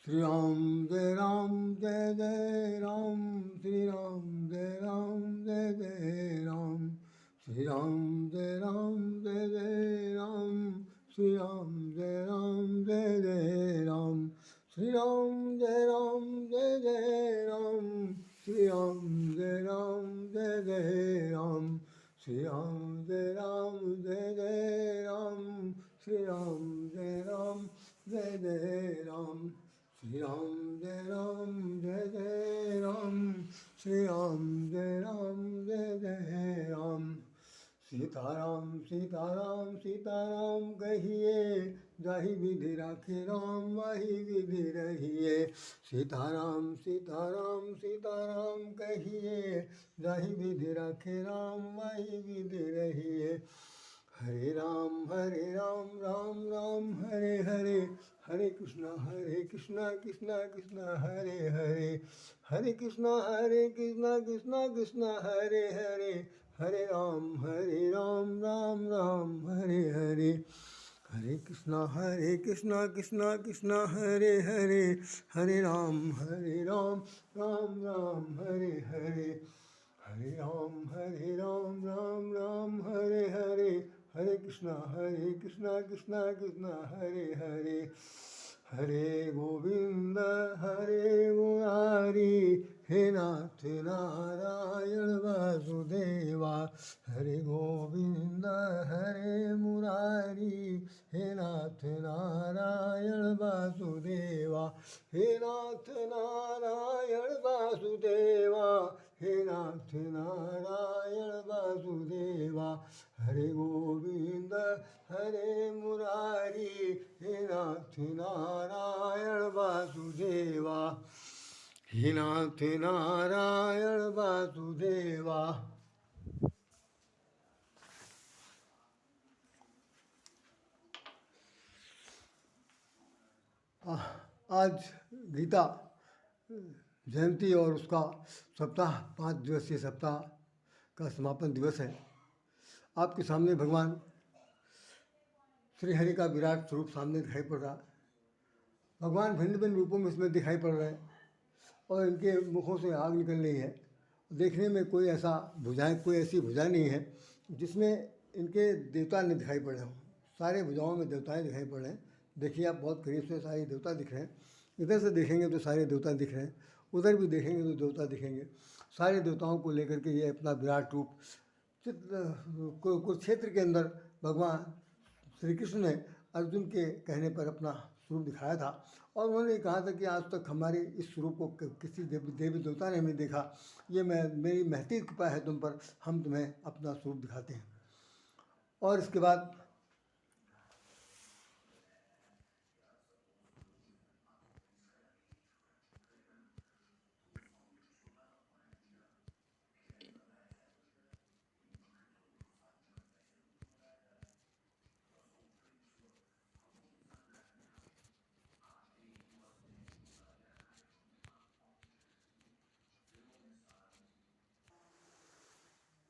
श्री राम जय राम जय जय राम, श्री राम जय राम जय जय राम, श्री राम जय राम जय जय राम, श्री राम जय राम जय जय राम, श्री राम जय राम जय जय राम, श्री राम जय राम जय जय राम, श्री राम जय राम जय जय राम, श्री राम जय राम जय जय राम, श्री राम जय राम जय जय राम, श्री राम जय राम जय जय राम। सीताराम सीताराम सीताराम कहिए, जाहि विधि राखे राम वाही विधि रहिए। सीताराम सीताराम सीताराम कहिए, जाहि विधि राखे राम वाही विधि रहिए। हरे राम राम राम हरे हरे, हरे कृष्णा कृष्णा कृष्णा हरे हरे, हरे कृष्णा कृष्णा कृष्णा हरे हरे, हरे राम राम राम हरे हरे, हरे कृष्णा कृष्णा कृष्णा हरे हरे, हरे राम राम राम हरे हरे, हरे राम राम हरे हरे, हरे कृष्णा कृष्णा कृष्णा हरे हरे, हरे गोविंद हरे मुरारी, हे नाथ नारायण वासुदेवा। हरे गोविंद हरे मुरारी, हे नाथ नारायण वासुदेवा, हे नाथ नारायण वासुदेवा, हे नाथ नारायण वासुदेवा। हरे गोविंद हरे मुरारी, हे नाथ नारायण वासुदेवा, हे नाथ नारायण वासुदेवा। आज गीता जयंती और उसका सप्ताह 5 दिवसीय सप्ताह का समापन दिवस है। आपके सामने भगवान श्री हरि का विराट स्वरूप सामने दिखाई पड़ रहा। भगवान भिन्न भिन्न रूपों में इसमें दिखाई पड़ रहे हैं और इनके मुखों से आग निकल रही है। देखने में कोई ऐसी भुजा नहीं है जिसमें इनके देवता नहीं दिखाई पड़ रहे हों। सारे भुजाओं में देवताएं दिखाई पड़ रहे हैं। देखिए आप बहुत करीब से सारे देवता दिख रहे हैं। इधर से देखेंगे तो सारे देवता दिख रहे हैं, उधर भी देखेंगे तो देवता दिखेंगे। सारे देवताओं को लेकर के ये अपना विराट रूप कुरुक्षेत्र के अंदर भगवान श्री कृष्ण ने अर्जुन के कहने पर अपना स्वरूप दिखाया था और उन्होंने कहा था कि आज तक हमारे इस स्वरूप को किसी देवी देवता ने नहीं देखा। ये मेरी महती कृपा है तुम पर, हम तुम्हें अपना स्वरूप दिखाते हैं। और इसके बाद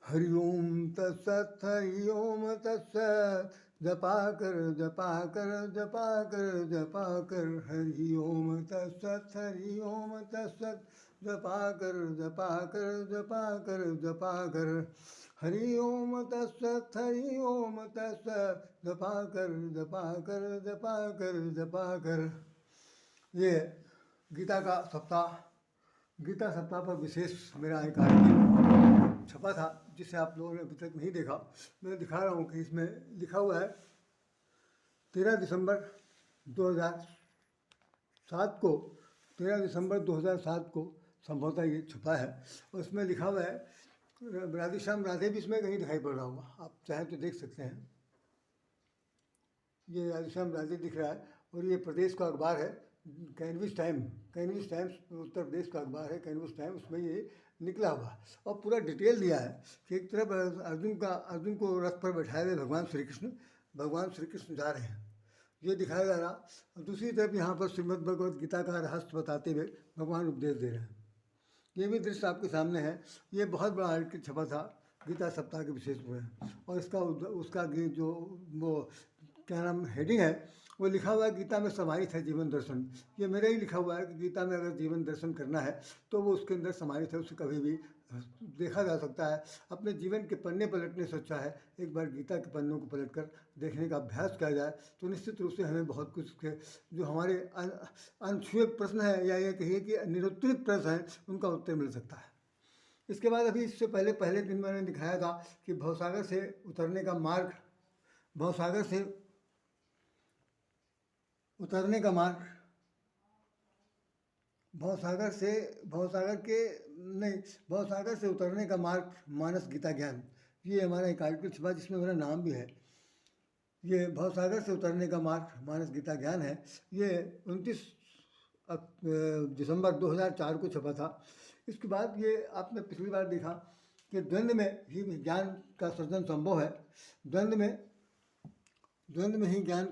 हरि ओम तत्सत, हरि ओम तत्सत। जपा कर जपा कर जपा कर जपा कर, हरि ओम तत्सत, हरि ओम तत्सत। जपा कर जपा कर जपा कर जपा कर, हरि ओम तत्सत, हरि ओम तत्सत। जपा कर जपा कर जपा कर जपा कर। ये गीता का सप्ताह, गीता सप्ताह पर विशेष मेरा एक आर्टिकल छपा था जिसे आप लोगों ने अभी तक नहीं देखा। मैं दिखा रहा हूँ कि इसमें लिखा हुआ है 13 दिसंबर 2007 को, 13 दिसंबर 2007 को संभवतः ये छपा है। और उसमें लिखा हुआ है, राधेश्याम राधे भी इसमें कहीं दिखाई पड़ रहा होगा, आप चाहें तो देख सकते हैं। ये राधेश्याम राधे दिख रहा है और ये प्रदेश का अखबार है कैनविस टाइम्स उत्तर प्रदेश का अखबार है कैनविस टाइम्स। उसमें ये निकला हुआ है और पूरा डिटेल दिया है कि एक तरफ अर्जुन को रथ पर बैठाए हुए भगवान श्री कृष्ण जा रहे हैं, ये दिखाया जा रहा। दूसरी तरफ यहाँ पर श्रीमद् भगवद गीता का रहस्य बताते हुए भगवान उपदेश दे रहे हैं। ये भी दृश्य आपके सामने है। ये बहुत बड़ा आर्टिकल छपा था गीता सप्ताह के विशेष में और उसका जो वो क्या नाम हेडिंग है वो लिखा हुआ है गीता में समाहित है जीवन दर्शन। ये मेरा ही लिखा हुआ है कि गीता में अगर जीवन दर्शन करना है तो वो उसके अंदर समाहित है, उसे कभी भी देखा जा सकता है। अपने जीवन के पन्ने पलटने से अच्छा है एक बार गीता के पन्नों को पलट कर देखने का अभ्यास किया जाए, तो निश्चित रूप से हमें बहुत कुछ के जो हमारे अनछुए प्रश्न हैं या ये कहिए कि निरुत्तरित प्रश्न हैं उनका उत्तर मिल सकता है। इसके बाद अभी इससे पहले पहले दिन मैंने दिखाया था कि भवसागर से उतरने का मार्ग, भवसागर से उतरने का मार्ग, भवसागर से उतरने का मार्ग मानस गीता ज्ञान, ये हमारा एक आर्टिकल छपा जिसमें मेरा नाम भी है। ये भवसागर से उतरने का मार्ग मानस गीता ज्ञान है। ये 29 दिसंबर 2004 को छपा था। इसके बाद ये आपने पिछली बार देखा कि द्वंद्व में ही ज्ञान का सृजन संभव है, द्वंद्व में ही ज्ञान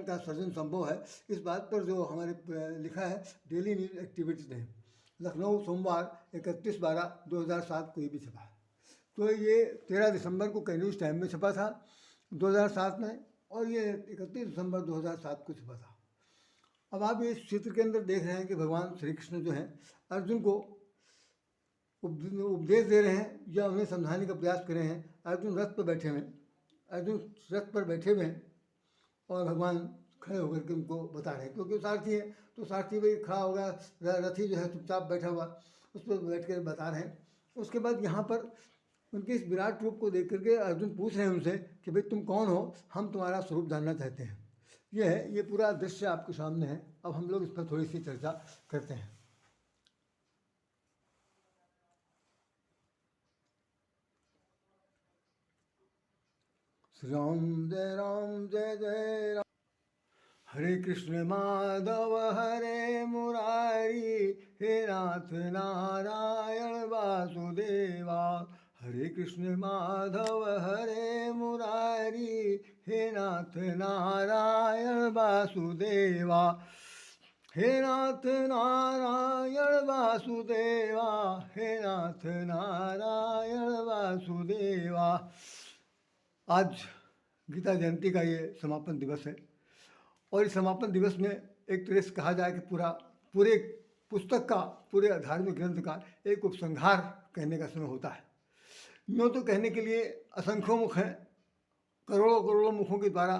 का सृजन संभव है। इस बात पर जो हमारे लिखा है डेली न्यूज एक्टिविटीज ने, लखनऊ सोमवार 31/12/2007 को ये भी छपा है। तो ये 13 दिसंबर को कई न्यूज़ टाइम में छपा था 2007 में, और ये 31 दिसंबर 2007 को छपा था। अब आप इस चित्र के अंदर देख रहे हैं कि भगवान श्री कृष्ण जो हैं अर्जुन को उपदेश दे रहे हैं या उन्हें समझाने का प्रयास कर रहे हैं। अर्जुन रथ पर बैठे हुए हैं और भगवान खड़े होकर के उनको बता रहे हैं, क्योंकि वो सारथी है तो सारथी भाई खड़ा होगा, रथी जो है चुपचाप बैठा हुआ उस पर बैठ कर बता रहे हैं। उसके बाद यहाँ पर उनके इस विराट रूप को देख करके अर्जुन पूछ रहे हैं उनसे कि भाई तुम कौन हो, हम तुम्हारा स्वरूप जानना चाहते हैं। ये पूरा दृश्य आपके सामने है। अब हम लोग इस पर थोड़ी सी चर्चा करते हैं। श्री राम जय जय राम। हरे कृष्ण माधव हरे मुरारी, हे नाथ नारायण वासुदेवा। हरे कृष्ण माधव हरे मुरारी, हे नाथ नारायण वासुदेवा। हे नाथ नारायण वासुदेवा, हे नाथ नारायण वासुदेवा। आज गीता जयंती का ये समापन दिवस है, और इस समापन दिवस में एक तरह से कहा जाए कि पूरे पुस्तक का, पूरे धार्मिक ग्रंथ का एक उपसंहार कहने का समय होता है। यूँ तो कहने के लिए असंख्यों मुख हैं, करोड़ों करोड़ों मुखों के द्वारा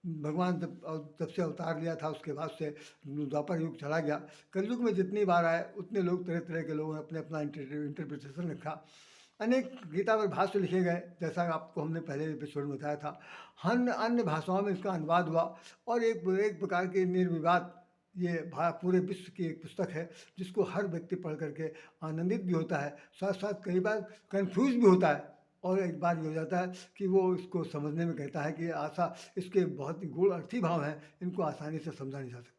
भगवान जब से अवतार लिया था उसके बाद से द्वापर युग चला गया। कलयुग में जितनी बार आए उतने लोग, तरह तरह के लोगों ने अपने अपना इंटरप्रिटेशन रखा। अनेक गीता पर भाष्य लिखे गए, जैसा आपको हमने पहले एपिसोड में बताया था। अन्य भाषाओं में इसका अनुवाद हुआ, और एक प्रकार की निर्विवाद ये पूरे विश्व की एक पुस्तक है जिसको हर व्यक्ति पढ़ करके आनंदित भी होता है, साथ साथ कई बार कन्फ्यूज भी होता है, और एक बार ये हो जाता है कि वो इसको समझने में कहता है कि इसके बहुत ही गूढ़ अर्थी भाव हैं, इनको आसानी से समझा नहीं जा सकता।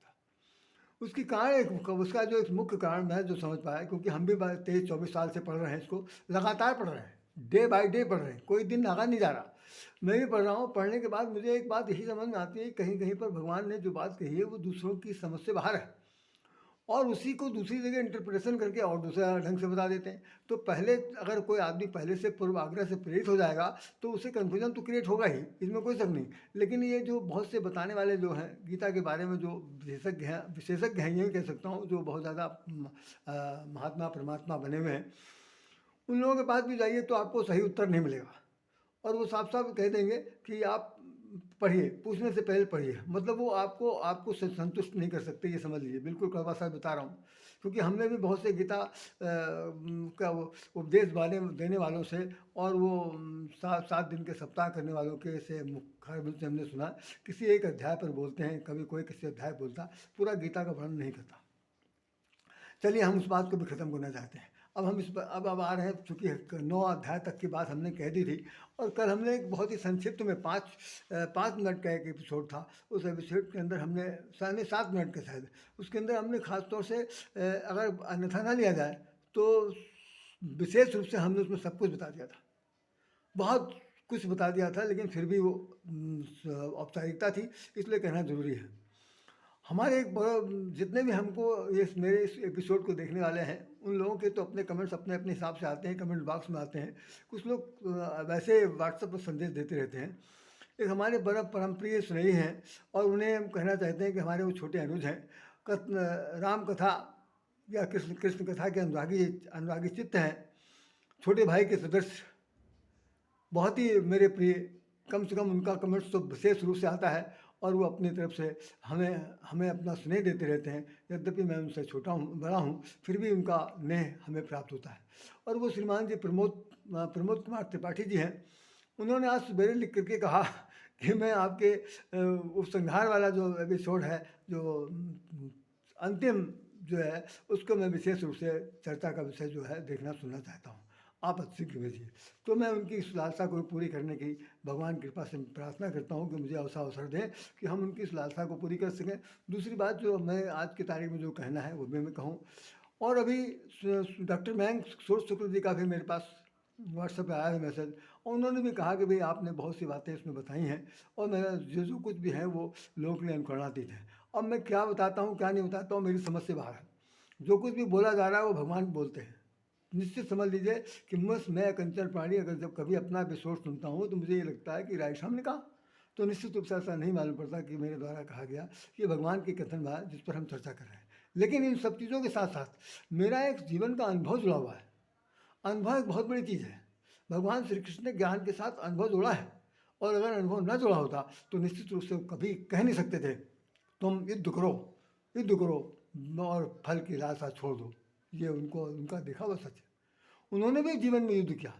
उसका जो एक मुख्य कारण मैं जो समझ पाया, क्योंकि हम भी 23-24 साल से पढ़ रहे हैं, इसको लगातार पढ़ रहे हैं, डे बाय डे पढ़ रहे हैं, कोई दिन आगा नहीं जा रहा। मैं भी पढ़ रहा हूँ। पढ़ने के बाद मुझे एक बात यही समझ में आती है, कहीं कहीं पर भगवान ने जो बात कही है वो दूसरों की समझ से बाहर है, और उसी को दूसरी जगह इंटरप्रिटेशन करके और दूसरा ढंग से बता देते हैं। तो पहले अगर कोई आदमी पहले से पूर्वाग्रह से प्रेरित हो जाएगा तो उसे कन्फ्यूजन तो क्रिएट होगा ही, इसमें कोई शक नहीं। लेकिन ये जो बहुत से बताने वाले जो हैं गीता के बारे में, जो विशेषज्ञ हैं यही कह सकता हूँ, जो बहुत ज़्यादा महात्मा परमात्मा बने हुए हैं, उन लोगों के पास भी जाइए तो आपको सही उत्तर नहीं मिलेगा, और वो साफ साफ कह देंगे कि आप पढ़िए, पूछने से पहले पढ़िए। मतलब वो आपको संतुष्ट नहीं कर सकते, ये समझ लीजिए। बिल्कुल कड़वा सा बता रहा हूँ, क्योंकि हमने भी बहुत से गीता का उपदेश देने वालों से, और वो 7 दिन के सप्ताह करने वालों के से मुखारबिल से हमने सुना, किसी एक अध्याय पर बोलते हैं, कभी कोई किसी अध्याय बोलता, पूरा गीता का वर्णन नहीं करता। चलिए हम उस बात को भी ख़त्म करना चाहते हैं। अब हम इस पर अब आ रहे हैं, चूँकि 9 अध्याय तक की बात हमने कह दी थी, और कल हमने एक बहुत ही संक्षिप्त में 5 मिनट का एक एपिसोड था। उस एपिसोड के अंदर हमने 7 मिनट का शायद, उसके अंदर हमने ख़ास तौर से अगर अन्यथा ना लिया जाए तो विशेष रूप से हमने उसमें सब कुछ बता दिया था, बहुत कुछ बता दिया था, लेकिन फिर भी वो औपचारिकता थी, इसलिए कहना ज़रूरी है। हमारे जितने भी हमको मेरे इस एपिसोड को देखने वाले हैं, उन लोगों के तो अपने कमेंट्स अपने अपने हिसाब से आते हैं, कमेंट बॉक्स में आते हैं। कुछ लोग वैसे व्हाट्सएप पर संदेश देते रहते हैं एक हमारे बड़ा परमप्रिय स्नेही हैं और उन्हें हम कहना चाहते हैं कि हमारे वो छोटे अनुज हैं। राम कथा या कृष्ण कृष्ण कथा के अनुरागी अनुरागी चित्त हैं, छोटे भाई के सदस्य, बहुत ही मेरे प्रिय। कम से कम उनका कमेंट्स तो विशेष रूप से आता है और वो अपनी तरफ से हमें हमें अपना स्नेह देते रहते हैं। यद्यपि मैं उनसे छोटा हूँ, बड़ा हूँ, फिर भी उनका स्नेह हमें प्राप्त होता है। और वो श्रीमान जी प्रमोद कुमार त्रिपाठी जी हैं। उन्होंने आज सवेरे लिख करके कहा कि मैं आपके उपसंहार वाला जो एपिसोड है, जो अंतिम जो है, उसको मैं विशेष रूप से चर्चा का विषय जो है देखना सुनना चाहता हूँ, आप शीघ्र भेजिए। तो मैं उनकी इस लालसा को पूरी करने की भगवान की कृपा से प्रार्थना करता हूँ कि मुझे ऐसा अवसर दें कि हम उनकी इस लालसा को पूरी कर सकें। दूसरी बात जो मैं आज की तारीख में जो कहना है वो भी मैं कहूँ। और अभी डॉक्टर मयंक शुक्ल जी का भी मेरे पास व्हाट्सएप पे आया है मैसेज, और उन्होंने भी कहा कि भाई आपने बहुत सी बातें इसमें बताई हैं और मेरा जो कुछ भी है वो लोक लिए अनुकरणातीत है। अब मैं क्या बताता हूँ क्या नहीं बताता हूँ मेरी समझ से बाहर है। जो कुछ भी बोला जा रहा है वो भगवान बोलते हैं। निश्चित समझ लीजिए कि मैं कंचन प्राणी अगर जब कभी अपना एपिसोड सुनता हूँ तो मुझे ये लगता है कि राइट साहब ने कहा, तो निश्चित रूप से ऐसा नहीं मालूम पड़ता कि मेरे द्वारा कहा गया कि भगवान की कथन है जिस पर हम चर्चा कर रहे हैं। लेकिन इन सब चीज़ों के साथ साथ मेरा एक जीवन का अनुभव जुड़ा हुआ है। अनुभव एक बहुत बड़ी चीज़ है। भगवान श्री कृष्ण ने ज्ञान के साथ अनुभव जोड़ा है, और अगर अनुभव न जोड़ा होता तो निश्चित रूप से कभी कह नहीं सकते थे तुम युद्ध करो और फल की लालसा छोड़ दो। ये उनका देखा हुआ सच है। उन्होंने भी जीवन में युद्ध किया,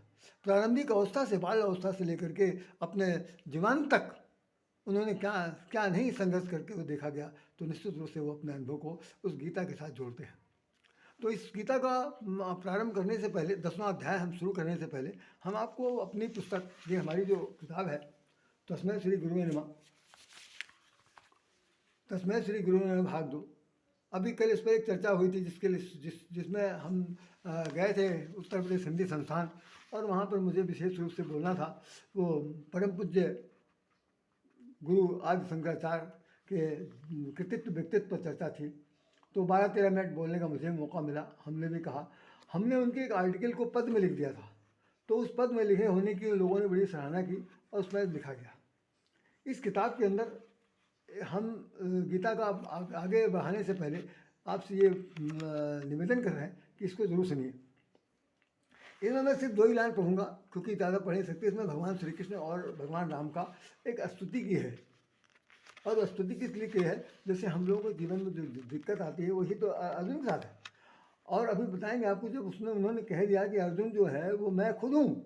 प्रारंभिक अवस्था से, बाल अवस्था से लेकर के अपने जीवन तक उन्होंने क्या क्या नहीं संघर्ष करके वो देखा गया। तो निश्चित रूप से वो अपने अनुभव को उस गीता के साथ जोड़ते हैं। तो इस गीता का प्रारंभ करने से पहले, 10वां अध्याय हम शुरू करने से पहले, हम आपको अपनी पुस्तक, ये हमारी जो किताब है तस्मै श्री गुरुवे नमः, तस्मै श्री गुरुवे नमः भाग 2, अभी कल इस पर एक चर्चा हुई थी जिसमें हम गए थे उत्तर प्रदेश हिंदी संस्थान, और वहाँ पर मुझे विशेष रूप से बोलना था। वो परम पूज्य गुरु आदि शंकराचार्य के कृतित्व व्यक्तित्व पर चर्चा थी। तो 12-13 मिनट बोलने का मुझे मौका मिला। हमने भी कहा, हमने उनके एक आर्टिकल को पद में लिख दिया था, तो उस पद में लिखे होने की लोगों ने बड़ी सराहना की और उसमें लिखा गया। इस किताब के अंदर हम गीता का आगे बढ़ाने से पहले आपसे ये निवेदन कर रहे हैं कि इसको जरूर सुनिए। इसमें मैं सिर्फ 2 ही लाइन पढ़ूंगा क्योंकि ज़्यादा पढ़ नहीं सकते। इसमें भगवान श्री कृष्ण और भगवान राम का एक स्तुति की है, और स्तुति किस लिए की है, जैसे हम लोगों को जीवन में जो दिक्कत आती है वही तो अर्जुन के साथ है। और अभी बताएंगे आपको, जब उसने उन्होंने कह दिया कि अर्जुन जो है वो मैं खुद हूँ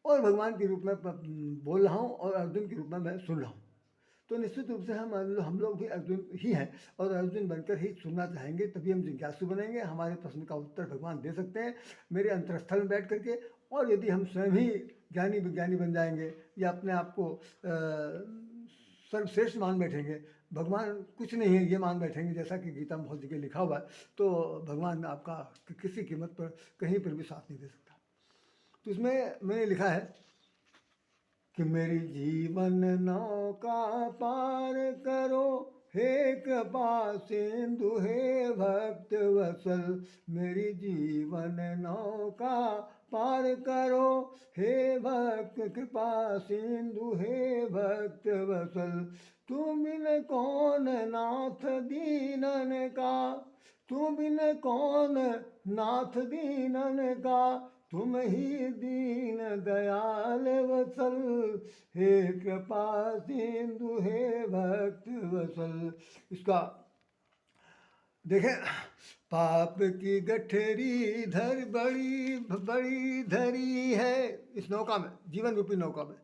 और भगवान के रूप में बोल रहा हूँ और अर्जुन के रूप में मैं सुन रहा हूँ, तो निश्चित रूप से हम लोग भी अर्जुन ही हैं और अर्जुन बनकर ही सुनना चाहेंगे, तभी हम जिज्ञासु बनेंगे। हमारे प्रश्न का उत्तर भगवान दे सकते हैं मेरे अंतरस्थल में बैठ करके। और यदि हम स्वयं ही ज्ञानी विज्ञानी बन जाएंगे या अपने आप को सर्वश्रेष्ठ मान बैठेंगे, भगवान कुछ नहीं है ये मान बैठेंगे, जैसा कि गीता में बहुत जगह लिखा हुआ है, तो भगवान आपका किसी कीमत पर कहीं पर भी साथ नहीं दे सकता। तो इसमें मैंने लिखा है कि मेरी जीवन नौका पार करो हे कृपा सिंधु हे भक्त वत्सल, मेरी जीवन नौका पार करो हे भक्त कृपा सिंधु हे भक्त वत्सल, तुम बिन कौन नाथ दीनन का, तुम बिन कौन नाथ दीनन का, तुम ही दीन दयाल वत्सल, हे कृपा सिंधु हे भक्त वत्सल। इसका देखें, पाप की गठरी धर बड़ी बड़ी धरी है, इस नौका में, जीवन रूपी नौका में,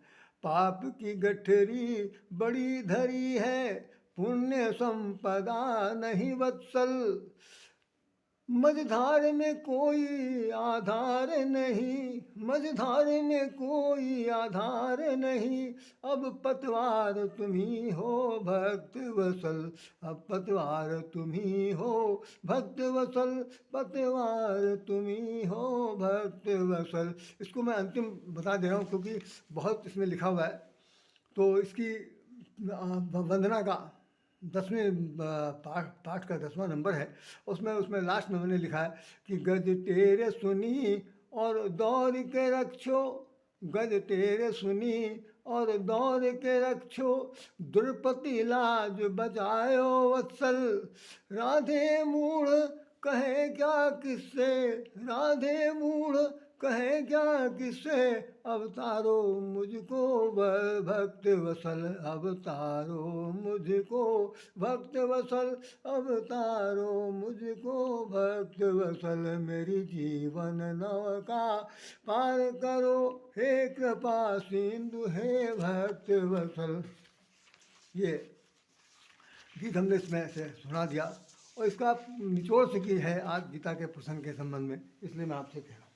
पाप की गठरी बड़ी धरी है, पुण्य संपदा नहीं वत्सल, मझधार में कोई आधार नहीं, मझधार में कोई आधार नहीं, अब पतवार तुम्ही हो भक्त वत्सल, अब पतवार तुम्ही हो भक्त वत्सल, पतवार तुम्ही हो भक्त वत्सल। इसको मैं अंतिम बता दे रहा हूँ क्योंकि बहुत इसमें लिखा हुआ है। तो इसकी वंदना का 10वें पाठ का 10वां नंबर है। उसमें लास्ट में मैंने लिखा है कि गज तेरे सुनी और दौड़ के रक्षो, गज तेरे सुनी और दौड़ के रक्षो द्रुपति लाज बचायो वत्सल। राधे मूढ़ कहे क्या किससे, राधे मूढ़ कहे क्या किससे, अवतारो मुझको भक्त वसल, अवतारो मुझको भक्त वसल, अवतारो मुझको भक्त वसल। मेरी जीवन नौका पार करो हे कृपा सिंधु, हे भक्त वसल। ये गीत हमने इसमें से सुना दिया और इसका निचोड़ से की है आज गीता के प्रसंग के संबंध में, इसलिए मैं आपसे कह रहा हूँ।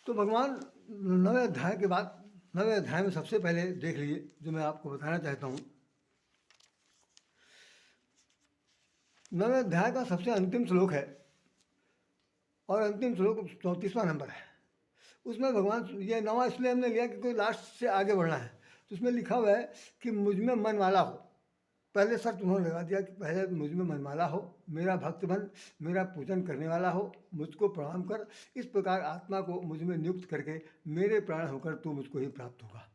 तो भगवान 9वें अध्याय के बाद 9वें अध्याय में सबसे पहले देख लीजिए जो मैं आपको बताना चाहता हूँ। 9वें अध्याय का सबसे अंतिम श्लोक है और अंतिम श्लोक 34वां नंबर है। उसमें भगवान, ये 9वां इसलिए हमने लिया कि कोई लास्ट से आगे बढ़ना है, तो उसमें लिखा हुआ है कि मुझ में मन वाला हो। पहले शर्त उन्होंने लगा दिया कि पहले मुझ में मनमाला हो, मेरा भक्त बन, मेरा पूजन करने वाला हो, मुझको प्रणाम कर, इस प्रकार आत्मा को मुझ में नियुक्त करके मेरे प्राण होकर तू मुझको ही प्राप्त होगा।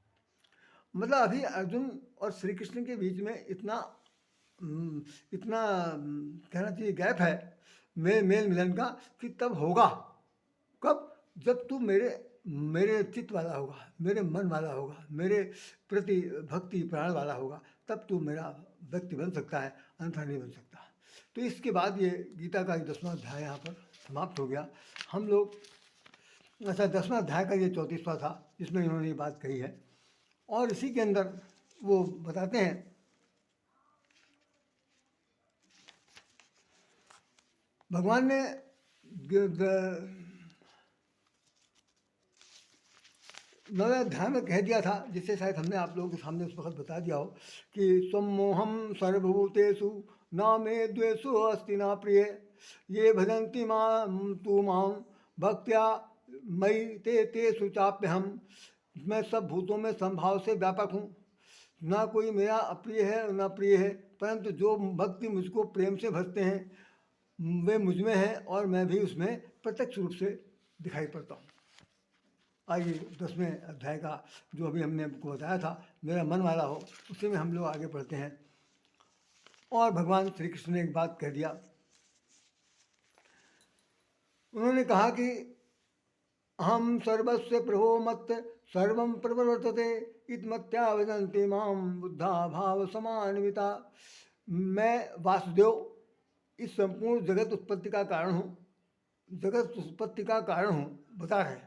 मतलब अभी अर्जुन और श्री कृष्ण के बीच में इतना कहना चाहिए गैप है मेल मिलन का, कि तब होगा कब, जब तू मेरे चित्त वाला होगा, मेरे मन वाला होगा, मेरे प्रति भक्ति प्राण वाला होगा, तब तू मेरा व्यक्ति बन सकता है, अन्यथा नहीं बन सकता। तो इसके बाद ये गीता का 10वां अध्याय यहाँ पर समाप्त हो गया। हम लोग अच्छा 10वां अध्याय का ये 34वां था जिसमें इन्होंने ये बात कही है, और इसी के अंदर वो बताते हैं भगवान ने 9वें अध्याय में कह दिया था, जिससे शायद हमने आप लोगों के सामने उस वक्त बता दिया हो कि सम्मोहम सर्वभूतेषु न मे द्वेषो अस्ति न प्रिय, ये भजन्ति मां तू मां भक्त्या मयि ते तेषु चाप्यहम। मैं सब भूतों में संभाव से व्यापक हूँ, ना कोई मेरा अप्रिय है न प्रिय है, परंतु जो भक्ति मुझको प्रेम से भजते हैं वे मुझ में हैं और मैं भी उसमें प्रत्यक्ष रूप से दिखाई पड़ता हूँ। आइए 10वें अध्याय का जो अभी हमने आपको बताया था, मेरा मन वाला हो, उसी में हम लोग आगे बढ़ते हैं। और भगवान श्री कृष्ण ने एक बात कह दिया, उन्होंने कहा कि अहम सर्वस्य प्रभो मत् सर्वं प्रवर्तते इत्मत्या वदन्ति मां बुद्धा भाव समान्विता। मैं वासुदेव इस संपूर्ण जगत उत्पत्ति का कारण हूँ, जगत उत्पत्ति का कारण हूँ बता रहे हैं।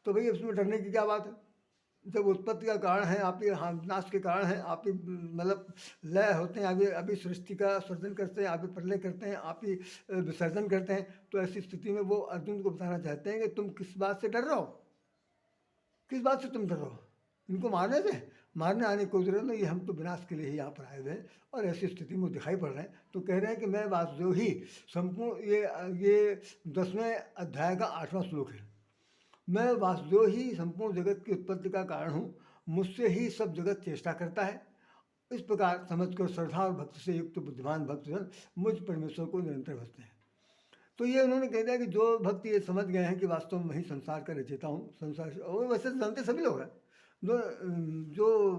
तो भाई उसमें डरने की क्या बात है, जब उत्पत्ति का कारण है आप ही, नाश के कारण है आप ही, मतलब लय होते हैं अभी सृष्टि का सृजन करते हैं, आप ही प्रलय करते हैं, आप ही विसर्जन करते हैं। तो ऐसी स्थिति में वो अर्जुन को बताना चाहते हैं कि तुम किस बात से डर रहे हो, किस बात से तुम डर रहे हो, इनको मारने से, मारने आने को जरूरत नहीं, हम तो विनाश के लिए ही यहाँ पर आए हुए हैं। और ऐसी स्थिति में दिखाई पड़ रहे हैं, तो कह रहे हैं कि मैं वासुदेव ही संपूर्ण, ये 10वें अध्याय का 8वां श्लोक है, मैं वासुदेव ही संपूर्ण जगत की उत्पत्ति का कारण हूँ, मुझसे ही सब जगत चेष्टा करता है। इस प्रकार समझकर श्रद्धा और भक्ति से युक्त बुद्धिमान भक्तजन मुझ परमेश्वर को निरंतर भजते हैं। तो ये उन्होंने कह दिया कि जो भक्ति ये समझ गए हैं कि वास्तव में ही संसार का रचयिता हूँ, संसार, और वैसे जानते सभी लोग हैं, जो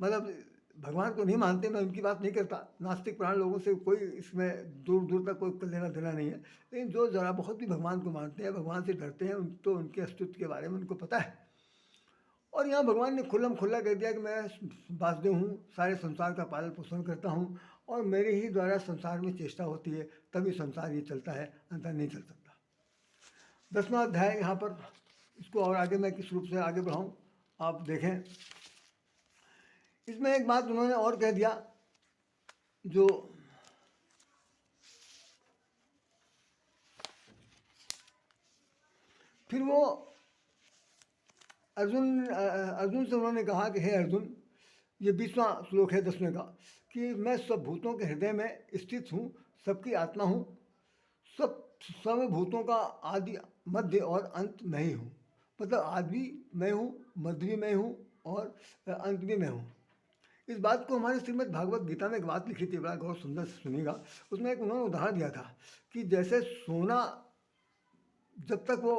मतलब भगवान को नहीं मानते, मैं उनकी बात नहीं करता, नास्तिक प्राण लोगों से कोई इसमें दूर दूर तक कोई लेना देना नहीं है, लेकिन जो ज़रा बहुत भी भगवान को मानते हैं, भगवान से डरते हैं, तो उनके अस्तित्व के बारे में उनको पता है। और यहाँ भगवान ने खुल्लम खुल्ला कह दिया कि मैं वासुदेव हूँ, सारे संसार का पालन पोषण करता हूँ और मेरे ही द्वारा संसार में चेष्टा होती है, तभी संसार ये चलता है, अन्यथा नहीं चल सकता। 10वां अध्याय यहाँ पर, इसको और आगे मैं किस रूप से आगे बढ़ाऊँ आप देखें। इसमें एक बात उन्होंने और कह दिया, जो फिर वो अर्जुन से उन्होंने कहा कि हे अर्जुन, ये 20वां श्लोक है 10वें का, कि मैं सब भूतों के हृदय में स्थित हूँ, सबकी आत्मा हूँ, सब भूतों का आदि मध्य और अंत मैं ही हूँ। मतलब आदि भी मैं हूँ, मध्य भी मैं हूँ और अंत भी मैं हूँ। इस बात को हमारे श्रीमद् भागवत गीता में एक बात लिखी थी, बड़ा बहुत सुंदर से सुनिएगा। उसमें एक उन्होंने उदाहरण दिया था कि जैसे सोना जब तक वो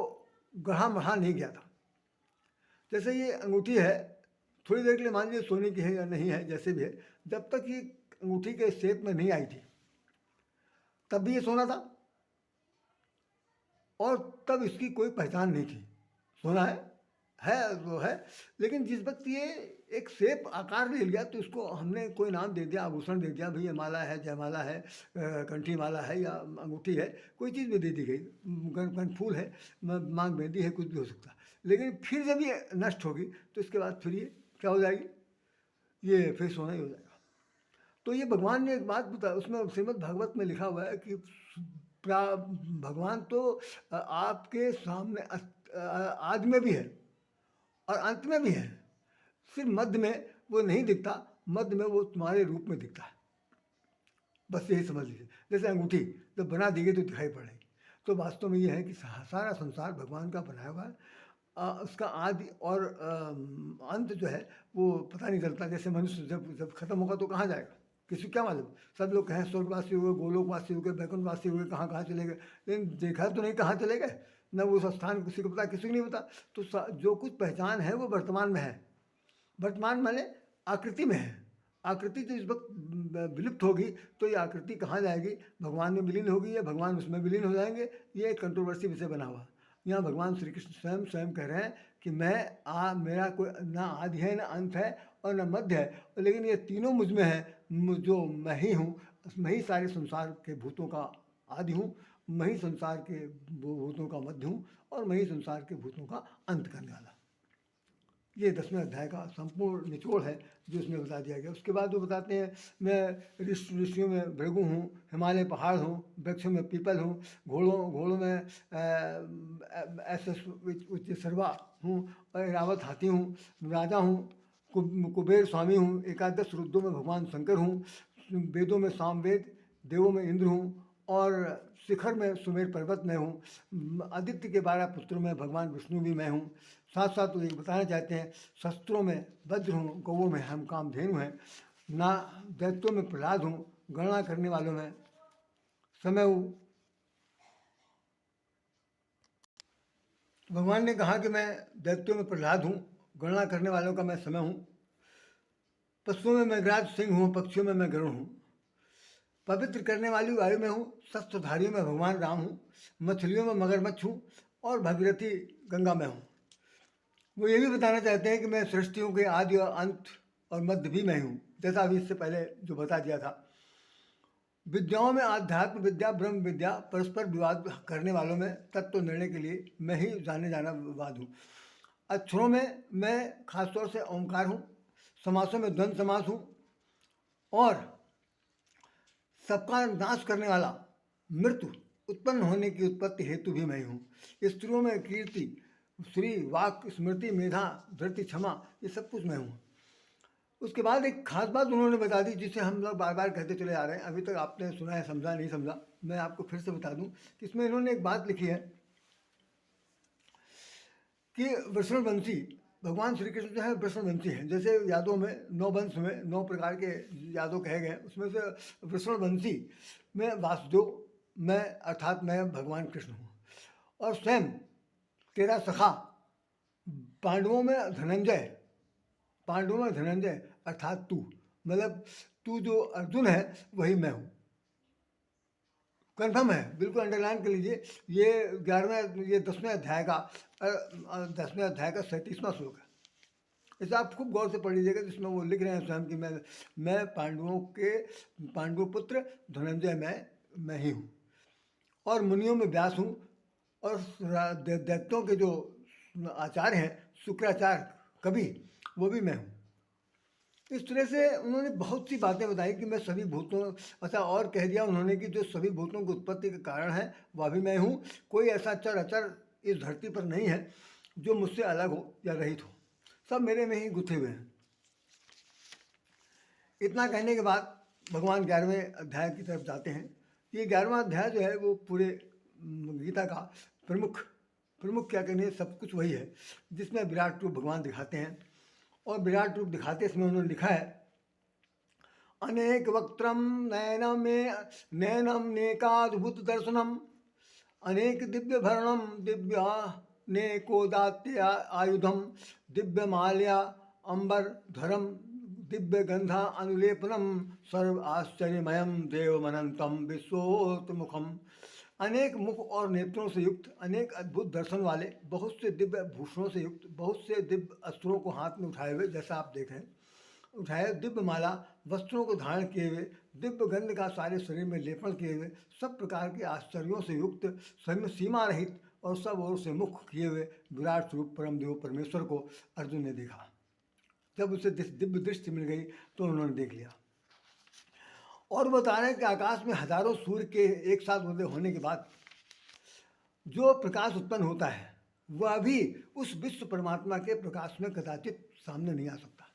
गढ़ा मढ़ा नहीं गया था, जैसे ये अंगूठी है, थोड़ी देर के लिए मान लीजिए सोने की है या नहीं है, जैसे भी है, जब तक ये अंगूठी के शेप में नहीं आई थी तब भी ये सोना था और तब इसकी कोई पहचान नहीं थी। सोना है वो है, लेकिन जिस वक्त ये एक शेप आकार ले लिया तो इसको हमने कोई नाम दे दिया, आभूषण दे दिया, भाई ये माला है, जयमाला है, कंठी माला है या अंगूठी है, कोई चीज़ भी दे दी गई, फूल है, मांग मेहंदी है, कुछ भी हो सकता। लेकिन फिर जब ये नष्ट होगी तो इसके बाद फिर ये क्या हो जाएगी, ये फिर सोना ही हो जाएगा। तो ये भगवान ने एक बात बताया, उसमें श्रीमद् भागवत में लिखा हुआ है कि भगवान तो आपके सामने आदि में भी है और अंत में भी है, सिर्फ मध्य में वो नहीं दिखता, मध्य में वो तुम्हारे रूप में दिखता है। बस यही समझ लीजिए, जैसे अंगूठी जब बना दी गई तो दिखाई पड़ रही, तो वास्तव में ये है कि सारा संसार भगवान का बनाया हुआ है। उसका आदि और अंत जो है वो पता नहीं चलता। जैसे मनुष्य जब खत्म होगा तो कहाँ जाएगा, किसी क्या मालूम। सब लोग कहें स्वर्गवासी हुए, गोलोकवासी हुए, बैकुंठवासी हुए, कहाँ कहाँ चले गए, लेकिन देखा तो नहीं कहाँ चले गए, न वो स्थान किसी को पता, किसी को नहीं पता। तो जो कुछ पहचान है वो वर्तमान में है। वर्तमान माने आकृति में है। आकृति जो इस वक्त विलुप्त होगी तो ये आकृति कहाँ जाएगी, भगवान में विलीन होगी या भगवान उसमें विलीन हो जाएंगे, ये एक कंट्रोवर्सी विषय बना हुआ। यहाँ भगवान श्री कृष्ण स्वयं कह रहे हैं कि मेरा कोई ना आदि है, ना अंत है और न मध्य है, लेकिन ये तीनों मुझ में है। जो मैं ही हूँ, मैं ही सारे संसार के भूतों का आदि हूँ, मैं ही संसार के भूतों का मध्य हूँ और मैं ही संसार के भूतों का अंत करने वाला। ये 10वें अध्याय का संपूर्ण निचोड़ है जो इसमें बता दिया गया। उसके बाद वो बताते हैं, मैं ऋषियों में भृगु हूँ, हिमालय पहाड़ हूँ, वृक्षों में पीपल हूँ, घोड़ों में ऐसे उच्च सर्वा हूँ, और रावत हाथी हूँ, राजा हूँ, कुबेर स्वामी हूँ, एकादश रुद्रों में भगवान शंकर हूँ, वेदों में सामवेद, देवों में इंद्र हूँ और शिखर में सुमेर पर्वत में हूँ, आदित्य के 12 पुत्रों में भगवान विष्णु भी मैं हूँ। साथ साथ वो ये बताना चाहते हैं, शस्त्रों में वज्र हूँ, गौओं में हम कामधेनु हैं, ना दैत्यों में प्रहलाद हूँ, गणना करने वालों में समय हूँ। भगवान ने कहा कि मैं दैत्यों में प्रहलाद हूँ, गणना करने वालों का मैं समय हूँ, पशुओं में मैं गजराज सिंह हूँ, पक्षियों में मैं गरुड़ हूँ, पवित्र करने वाली वायु में हूँ, शस्त्रधारियों में भगवान राम हूँ, मछलियों में मगरमच्छ हूँ और भगीरथी गंगा में हूँ। वो ये भी बताना चाहते हैं कि मैं सृष्टियों के आदि और अंत और मध्य भी मैं हूँ, जैसा अभी इससे पहले जो बता दिया था। विद्याओं में आध्यात्म विद्या, ब्रह्म विद्या, परस्पर विवाद करने वालों में तत्व निर्णय के लिए मैं ही जाने जाना विवाद हूँ। अक्षरों में मैं खासतौर से ओंकार हूँ, समासों में द्वंद्व समास हूँ और सबका नाश करने वाला, मृत्यु उत्पन्न होने की उत्पत्ति हेतु भी मैं हूँ। स्त्रियों में कीर्ति, श्री, वाक, स्मृति, मेधा, धृति, क्षमा, ये सब कुछ मैं हूँ। उसके बाद एक खास बात उन्होंने बता दी जिसे हम लोग बार बार कहते चले आ रहे हैं, अभी तक आपने सुना है, समझा नहीं समझा, मैं आपको फिर से बता दूं कि इसमें इन्होंने एक बात लिखी है कि वृषणवंशी, भगवान श्री कृष्ण जो है वृषणवंशी हैं। जैसे यादों में 9 वंश में 9 प्रकार के यादव कहे गए, उसमें से वृषणवंशी में वासुदेव मैं अर्थात मैं भगवान कृष्ण हूँ। और स्वयं तेरा सखा पांडवों में धनंजय, पांडवों में धनंजय अर्थात तू, मतलब तू जो अर्जुन है वही मैं हूँ। कन्फर्म है, बिल्कुल अंडरलाइन कर लीजिए। ये 10वें अध्याय का 37वां श्लोक है। इसे आप खूब गौर से पढ़ लीजिएगा, जिसमें वो लिख रहे हैं स्वयं कि मैं पांडवों पुत्र धनंजय मैं ही हूँ और मुनियों में व्यास हूँ और दैत्यों के जो आचार्य हैं शुक्राचार्य कवि, वो भी मैं हूँ। इस तरह से उन्होंने बहुत सी बातें बताई कि मैं सभी भूतों, अच्छा और कह दिया उन्होंने कि जो सभी भूतों की उत्पत्ति के कारण है वह भी मैं हूँ। कोई ऐसा चर अचर इस धरती पर नहीं है जो मुझसे अलग हो या रहित हो, सब मेरे में ही गुथे हुए हैं। इतना कहने के बाद भगवान 11वें अध्याय की तरफ जाते हैं। ये 11वां अध्याय जो है वो पूरे गीता का प्रमुख क्या कहने, सब कुछ वही है जिसमें विराट रूप भगवान दिखाते हैं। और विराट रूप दिखाते समय उन्होंने लिखा है, अनेक वक्त्रम नयनम नेकाद्भुत दर्शनम, अनेक दिव्य भरणम दिव्या नेकोदात्य आयुधम दिव्यमाल्या अंबरधरम दिव्यगंधा अनुलेपनम सर्व आश्चर्यमयम देवमनंतम विश्वोत्मुखम। अनेक मुख और नेत्रों से युक्त, अनेक अद्भुत दर्शन वाले, बहुत से दिव्य भूषणों से युक्त, बहुत से दिव्य अस्त्रों को हाथ में उठाए हुए, जैसा आप देख रहे हैं, उठाए दिव्य माला वस्त्रों को धारण किए हुए, दिव्य गंध का सारे शरीर में लेपन किए हुए, सब प्रकार के आश्चर्यों से युक्त, स्वयं सीमा रहित और सब ओर से मुख किए हुए विराट स्वरूप परम देव परमेश्वर को अर्जुन ने देखा। जब उसे दिव्य दृष्टि मिल गई तो उन्होंने देख लिया। और बता रहे हैं कि आकाश में हजारों सूर्य के एक साथ उदय होने के बाद जो प्रकाश उत्पन्न होता है वह भी उस विश्व परमात्मा के प्रकाश में कदाचित सामने नहीं आ सकता।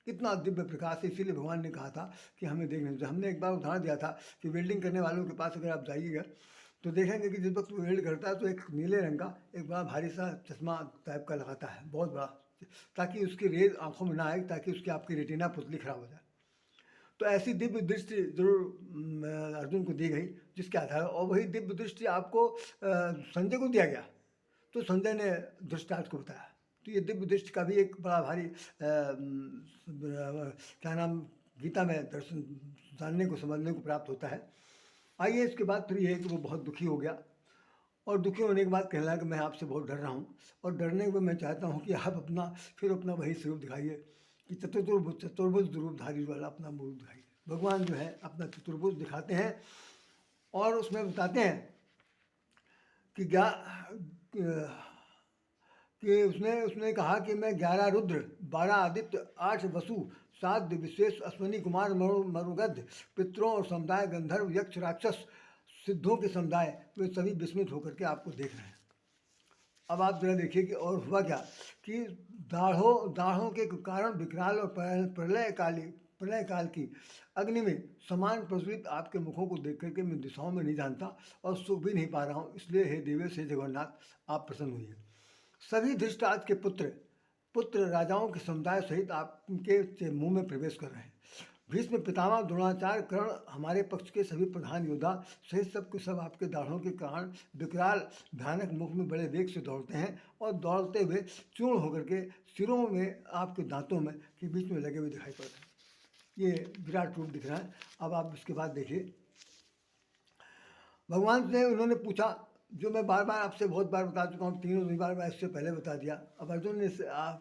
इतना दिव्य प्रकाश है, इसीलिए भगवान ने कहा था कि हमें देखने से। हमने एक बार उदाहरण दिया था कि वेल्डिंग करने वालों के पास अगर आप जाइएगा तो देखेंगे कि जिस वक्त वो वेल्ड करता है तो एक नीले रंग का एक बड़ा भारी सा चश्मा टाइप का लगाता है, बहुत बड़ा, ताकि उसकी रेज आंखों में ना आए, ताकि उसकी आपकी रेटिना पुतली खराब हो जाए। तो ऐसी दिव्य दृष्टि जरूर अर्जुन को दी गई, जिसके आधार, और वही दिव्य दृष्टि आपको संजय को दिया गया। तो संजय ने धृतराष्ट्र को बताया। तो ये दिव्य दृष्टि का भी एक बड़ा भारी क्या नाम गीता में दर्शन जानने को, समझने को प्राप्त होता है। आइए, इसके बाद फिर ये है कि वो बहुत दुखी हो गया, और दुखी होने के बाद कहने लगा कि मैं आपसे बहुत डर रहा हूँ, और डरने को मैं चाहता हूँ कि आप अपना वही स्वरूप दिखाइए कि चतुर्भुज रूपधारी वाला अपना रूप दिखाइए। भगवान जो है अपना चतुर्भुज दिखाते हैं और उसमें बताते हैं कि उसने कहा कि मैं 11 रुद्र, 12 आदित्य, 8 वसु, 7 विशेष अश्वनी कुमार मरुगध, पितरों और समुदाय, गंधर्व, यक्ष, राक्षस, सिद्धों के समुदाय, वे सभी विस्मित होकर के आपको देख रहे हैं। अब आप जरा देखिए कि और हुआ क्या कि दाढ़ों के कारण विकराल और प्रलय काल की अग्नि में समान प्रज्वलित आपके मुखों को देख करके मैं दिशाओं में नहीं जानता और सुख भी नहीं पा रहा हूँ। इसलिए हे देवेश, हे जगन्नाथ, आप प्रसन्न हुइए। सभी धृष्टराज के पुत्र राजाओं के समुदाय सहित आपके मुंह में प्रवेश कर रहे हैं। भीष्म, पितामह, द्रोणाचार्य, कर्ण, हमारे पक्ष के सभी प्रधान योद्धा सहित सब के सब आपके दाढ़ों के कारण विकराल भयानक मुख में बड़े वेग से दौड़ते हैं, और दौड़ते हुए चूर्ण होकर के सिरों में आपके दांतों में के बीच में लगे हुए दिखाई पड़ रहे हैं। ये विराट रूप दिख रहा है। अब आप इसके बाद देखिए, भगवान से उन्होंने पूछा, जो मैं बार बार आपसे बहुत बार बता चुका हूँ, तीनों बार मैं इससे पहले बता दिया। अब अर्जुन ने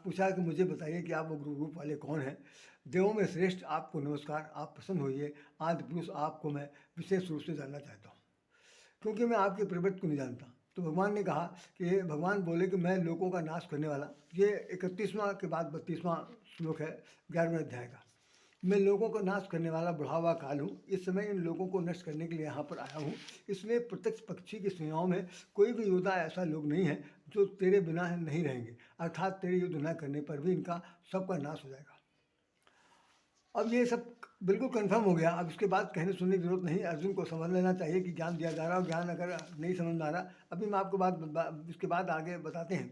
पूछा कि मुझे बताइए कि आप वो रूप वाले कौन हैं। देवों में श्रेष्ठ, आपको नमस्कार, आप प्रसन्न होइए। आदि पुरुष, आपको मैं विशेष रूप से जानना चाहता हूँ, क्योंकि मैं आपके प्रवृत्ति को नहीं जानता। तो भगवान ने कहा कि भगवान बोले कि मैं लोगों का नाश करने वाला, ये 31वां के बाद 32वां श्लोक है 11वें अध्याय का। मैं लोगों का नाश करने वाला बढ़ा हुआ काल हूँ। इस समय इन लोगों को नष्ट करने के लिए यहाँ पर आया हूँ। इसलिए प्रत्यक्ष पक्षी की सेनाओं में कोई भी योद्धा ऐसा लोग नहीं है जो तेरे बिना नहीं रहेंगे, अर्थात तेरे युद्ध न करने पर भी इनका सबका नाश हो जाएगा। अब ये सब बिल्कुल कंफर्म हो गया। अब इसके बाद कहने सुनने की जरूरत नहीं, अर्जुन को समझ लेना चाहिए कि ज्ञान दिया जा रहा है। ज्ञान अगर नहीं समझ में आ रहा, अभी मैं आपको इसके बाद आगे बताते हैं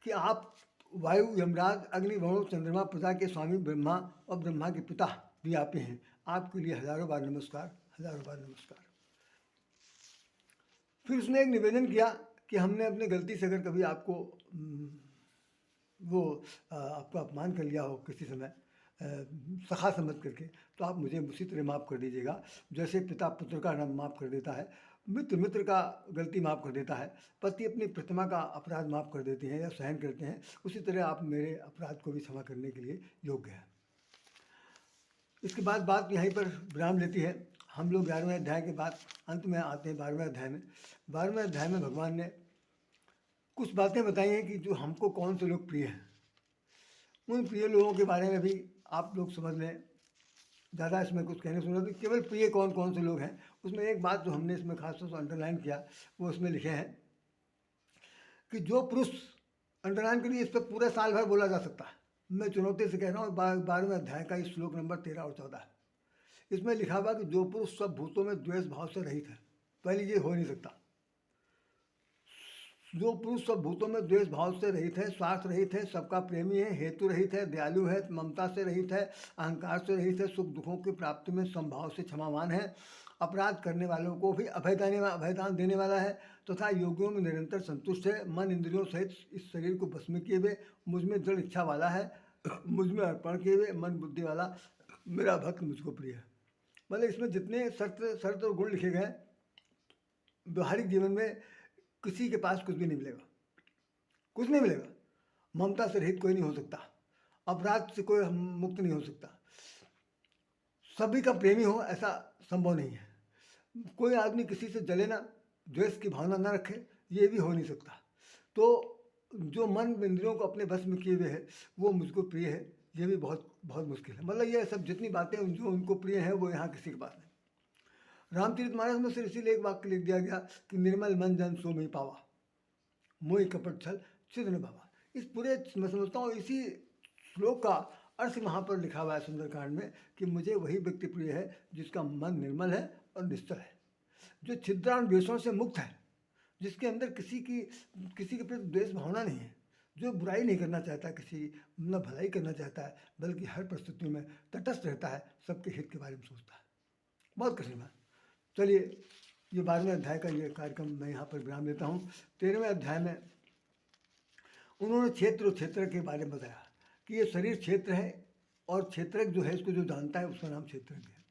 कि आप वायु, यमराज, अग्नि, वरुण, चंद्रमा, प्रजा के स्वामी ब्रह्मा और ब्रह्मा के पिता भी आप ही हैं। आपके लिए हजारों बार नमस्कार, हजारों बार नमस्कार। फिर उसने एक निवेदन किया कि हमने अपने गलती से अगर कभी आपको आपका अपमान कर लिया हो किसी समय सखा समझ करके, तो आप मुझे उसी तरह माफ़ कर दीजिएगा जैसे पिता पुत्र का नाम माफ़ कर देता है, मित्र का गलती माफ़ कर देता है, पति अपनी प्रतिमा का अपराध माफ़ कर देते हैं या सहन करते हैं, उसी तरह आप मेरे अपराध को भी क्षमा करने के लिए योग्य हैं। इसके बाद बात यहीं पर विराम लेती है। हम लोग 11वें अध्याय के बाद अंत में आते हैं 12वें अध्याय में। 12वें अध्याय में भगवान ने कुछ बातें बताई हैं कि जो हमको कौन से लोग प्रिय हैं। उन प्रिय लोगों के बारे में भी आप लोग समझ लें। ज़्यादा इसमें कुछ कहने सुना तो केवल प्रिय कौन कौन से लोग हैं, उसमें एक बात जो हमने इसमें खास तौर से अंडरलाइन किया, वो उसमें लिखे हैं कि जो पुरुष, अंडरलाइन के लिए इस पर पूरा साल भर बोला जा सकता है, मैं चुनौती से कह रहा हूँ। 12वें अध्याय का इस श्लोक नंबर 13 और 14 है। इसमें लिखा हुआ कि जो पुरुष सब भूतों में द्वेष भाव से रहित है। पहले ये हो नहीं सकता। जो पुरुष सब भूतों में द्वेष भाव से रहित है, स्वार्थ रहित है, सबका प्रेमी है, हेतु रहित है, दयालु है, ममता से रहित है, अहंकार से रहित है, सुख दुखों की प्राप्ति में संभाव से क्षमावान है, अपराध करने वालों को भी अभयदान देने वाला है, तथा योगियों में निरंतर संतुष्ट है, मन इंद्रियों सहित इस शरीर को भस्म में किए हुए मुझ में दृढ़ इच्छा वाला है, मुझ में अर्पण किए हुए मन बुद्धि वाला मेरा भक्त मुझको प्रिय है। मतलब इसमें जितने शर्त और गुण लिखे गए, व्यवहारिक जीवन में किसी के पास कुछ भी नहीं मिलेगा, कुछ नहीं मिलेगा। ममता से रहित कोई नहीं हो सकता, अपराध से कोई मुक्त नहीं हो सकता, सभी का प्रेमी हो ऐसा संभव नहीं है। कोई आदमी किसी से जले ना, द्वेष की भावना ना रखे, ये भी हो नहीं सकता। तो जो मन इंद्रियों को अपने बस में किए हुए है वो मुझको प्रिय है, ये भी बहुत बहुत मुश्किल है। मतलब ये सब जितनी बातें जो उनको प्रिय है वो यहाँ किसी के पास नहीं। रामचरितमानस में सिर्फ इसीलिए एक वाक्य लिख दिया गया कि निर्मल मन जन सो में पावा, मोहि कपट छल चिद न भावा। इस पूरे मैं समझता हूँ इसी श्लोक का अर्थ वहाँ पर लिखा हुआ है सुंदरकांड में कि मुझे वही व्यक्ति प्रिय है जिसका मन निर्मल है और निश्चल है, जो छिद्रान द्वेषों से मुक्त है, जिसके अंदर किसी के प्रति द्वेष भावना नहीं है, जो बुराई नहीं करना चाहता, किसी न भलाई करना चाहता है, बल्कि हर परिस्थितियों में तटस्थ रहता है, सबके हित के बारे में सोचता है। बहुत कठिन बात। चलिए ये 12वें अध्याय का ये कार्यक्रम मैं यहाँ पर विराम देता हूँ। 13वें अध्याय में उन्होंने क्षेत्र के बारे में बताया कि ये शरीर क्षेत्र है और क्षेत्रज्ञ जो है इसको जो जानता है उसका नाम क्षेत्रज्ञ है।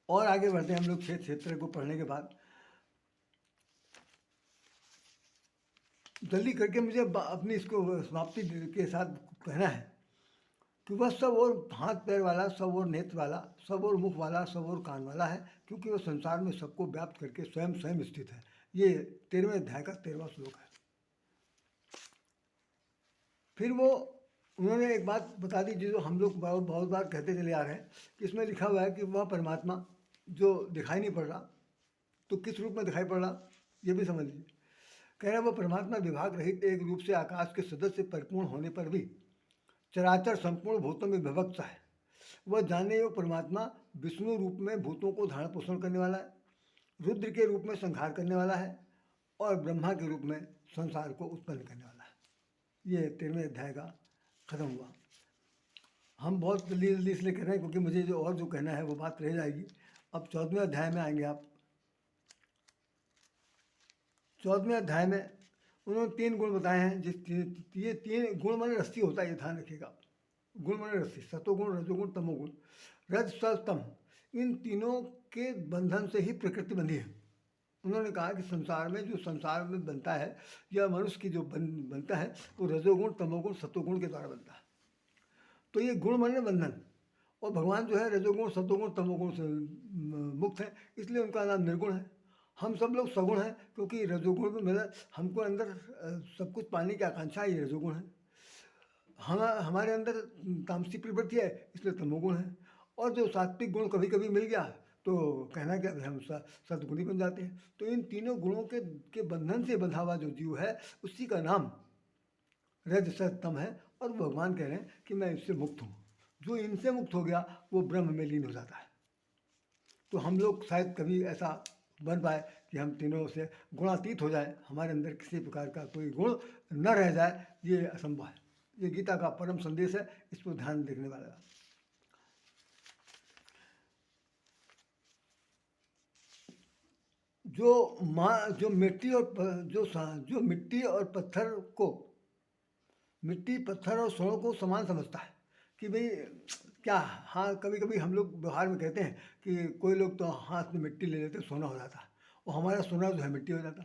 और आगे बढ़ते हैं हम लोग क्षेत्र को पढ़ने के बाद। जल्दी करके मुझे अपनी इसको समाप्ति के साथ कहना है कि वह सब और हाथ पैर वाला, सब और नेत्र वाला, सब और मुख वाला, सब और कान वाला है, क्योंकि वह संसार में सबको व्याप्त करके स्वयं स्थित है। ये 13वें अध्याय का 13वां श्लोक है। फिर वो उन्होंने एक बात बता दी जो हम लोग बहुत बार कहते चले आ रहे हैं कि इसमें लिखा हुआ है कि वह परमात्मा जो दिखाई नहीं पड़ रहा, तो किस रूप में दिखाई पड़ रहा ये भी समझ लीजिए। कह रहे वह परमात्मा विभाग रहित एक रूप से आकाश के सदस्य परिपूर्ण होने पर भी चराचर संपूर्ण भूतों में विभक्त है। वह जाने योग परमात्मा विष्णु रूप में भूतों को धारण पोषण करने वाला है, रुद्र के रूप में संहार करने वाला है और ब्रह्मा के रूप में संसार को उत्पन्न करने वाला है। ये 13वें अध्याय का खत्म हुआ। हम बहुत जल्दी इसलिए कह रहे हैं क्योंकि मुझे जो कहना है वो बात रह जाएगी। अब 14वें अध्याय में आएंगे आप। 14वें अध्याय में उन्होंने 3 गुण बताए हैं। ये 3 गुण माने रस्सी होता है, ये ध्यान रखिएगा। गुण माने रस्सी, सतोगुण, रजोगुण, तमोगुण। रज सत तम, इन तीनों के बंधन से ही प्रकृति बंधी है। उन्होंने कहा कि संसार में जो संसार में बनता है या मनुष्य की जो बनता है वो रजोगुण, तमोगुण, सतोगुण के द्वारा बनता है। तो ये गुण माने बंधन, और भगवान जो है रजोगुण, सतोगुण, तमोगुण से मुक्त है, इसलिए उनका नाम निर्गुण है। हम सब लोग सगुण हैं क्योंकि रजोगुण में मतलब हमको अंदर सब कुछ पाने की आकांक्षा है, ये रजोगुण है। हमारे अंदर तामसी प्रवृत्ति है, इसलिए तमोगुण है। और जो सात्विक गुण कभी कभी मिल गया तो कहना क्या हम सद्गुणी बन जाते हैं। तो इन तीनों गुणों के बंधन से बंधा हुआ जो जीव है उसी का नाम रज सत तम है। और भगवान कह रहे हैं कि मैं इससे मुक्त हूँ। जो इनसे मुक्त हो गया वो ब्रह्म में लीन हो जाता है। तो हम लोग शायद कभी ऐसा बन पाए कि हम तीनों से गुणातीत हो जाए, हमारे अंदर किसी प्रकार का कोई गुण न रह जाए, ये असंभव है। ये गीता का परम संदेश है, इस पर ध्यान देखने वाला। जो मिट्टी और पत्थर को, मिट्टी पत्थर और स्वर्ण को समान समझता है कि भाई क्या, हाँ कभी कभी हम लोग व्यवहार में कहते हैं कि कोई लोग तो हाथ में मिट्टी ले लेते सोना हो जाता, और हमारा सोना जो है मिट्टी हो जाता।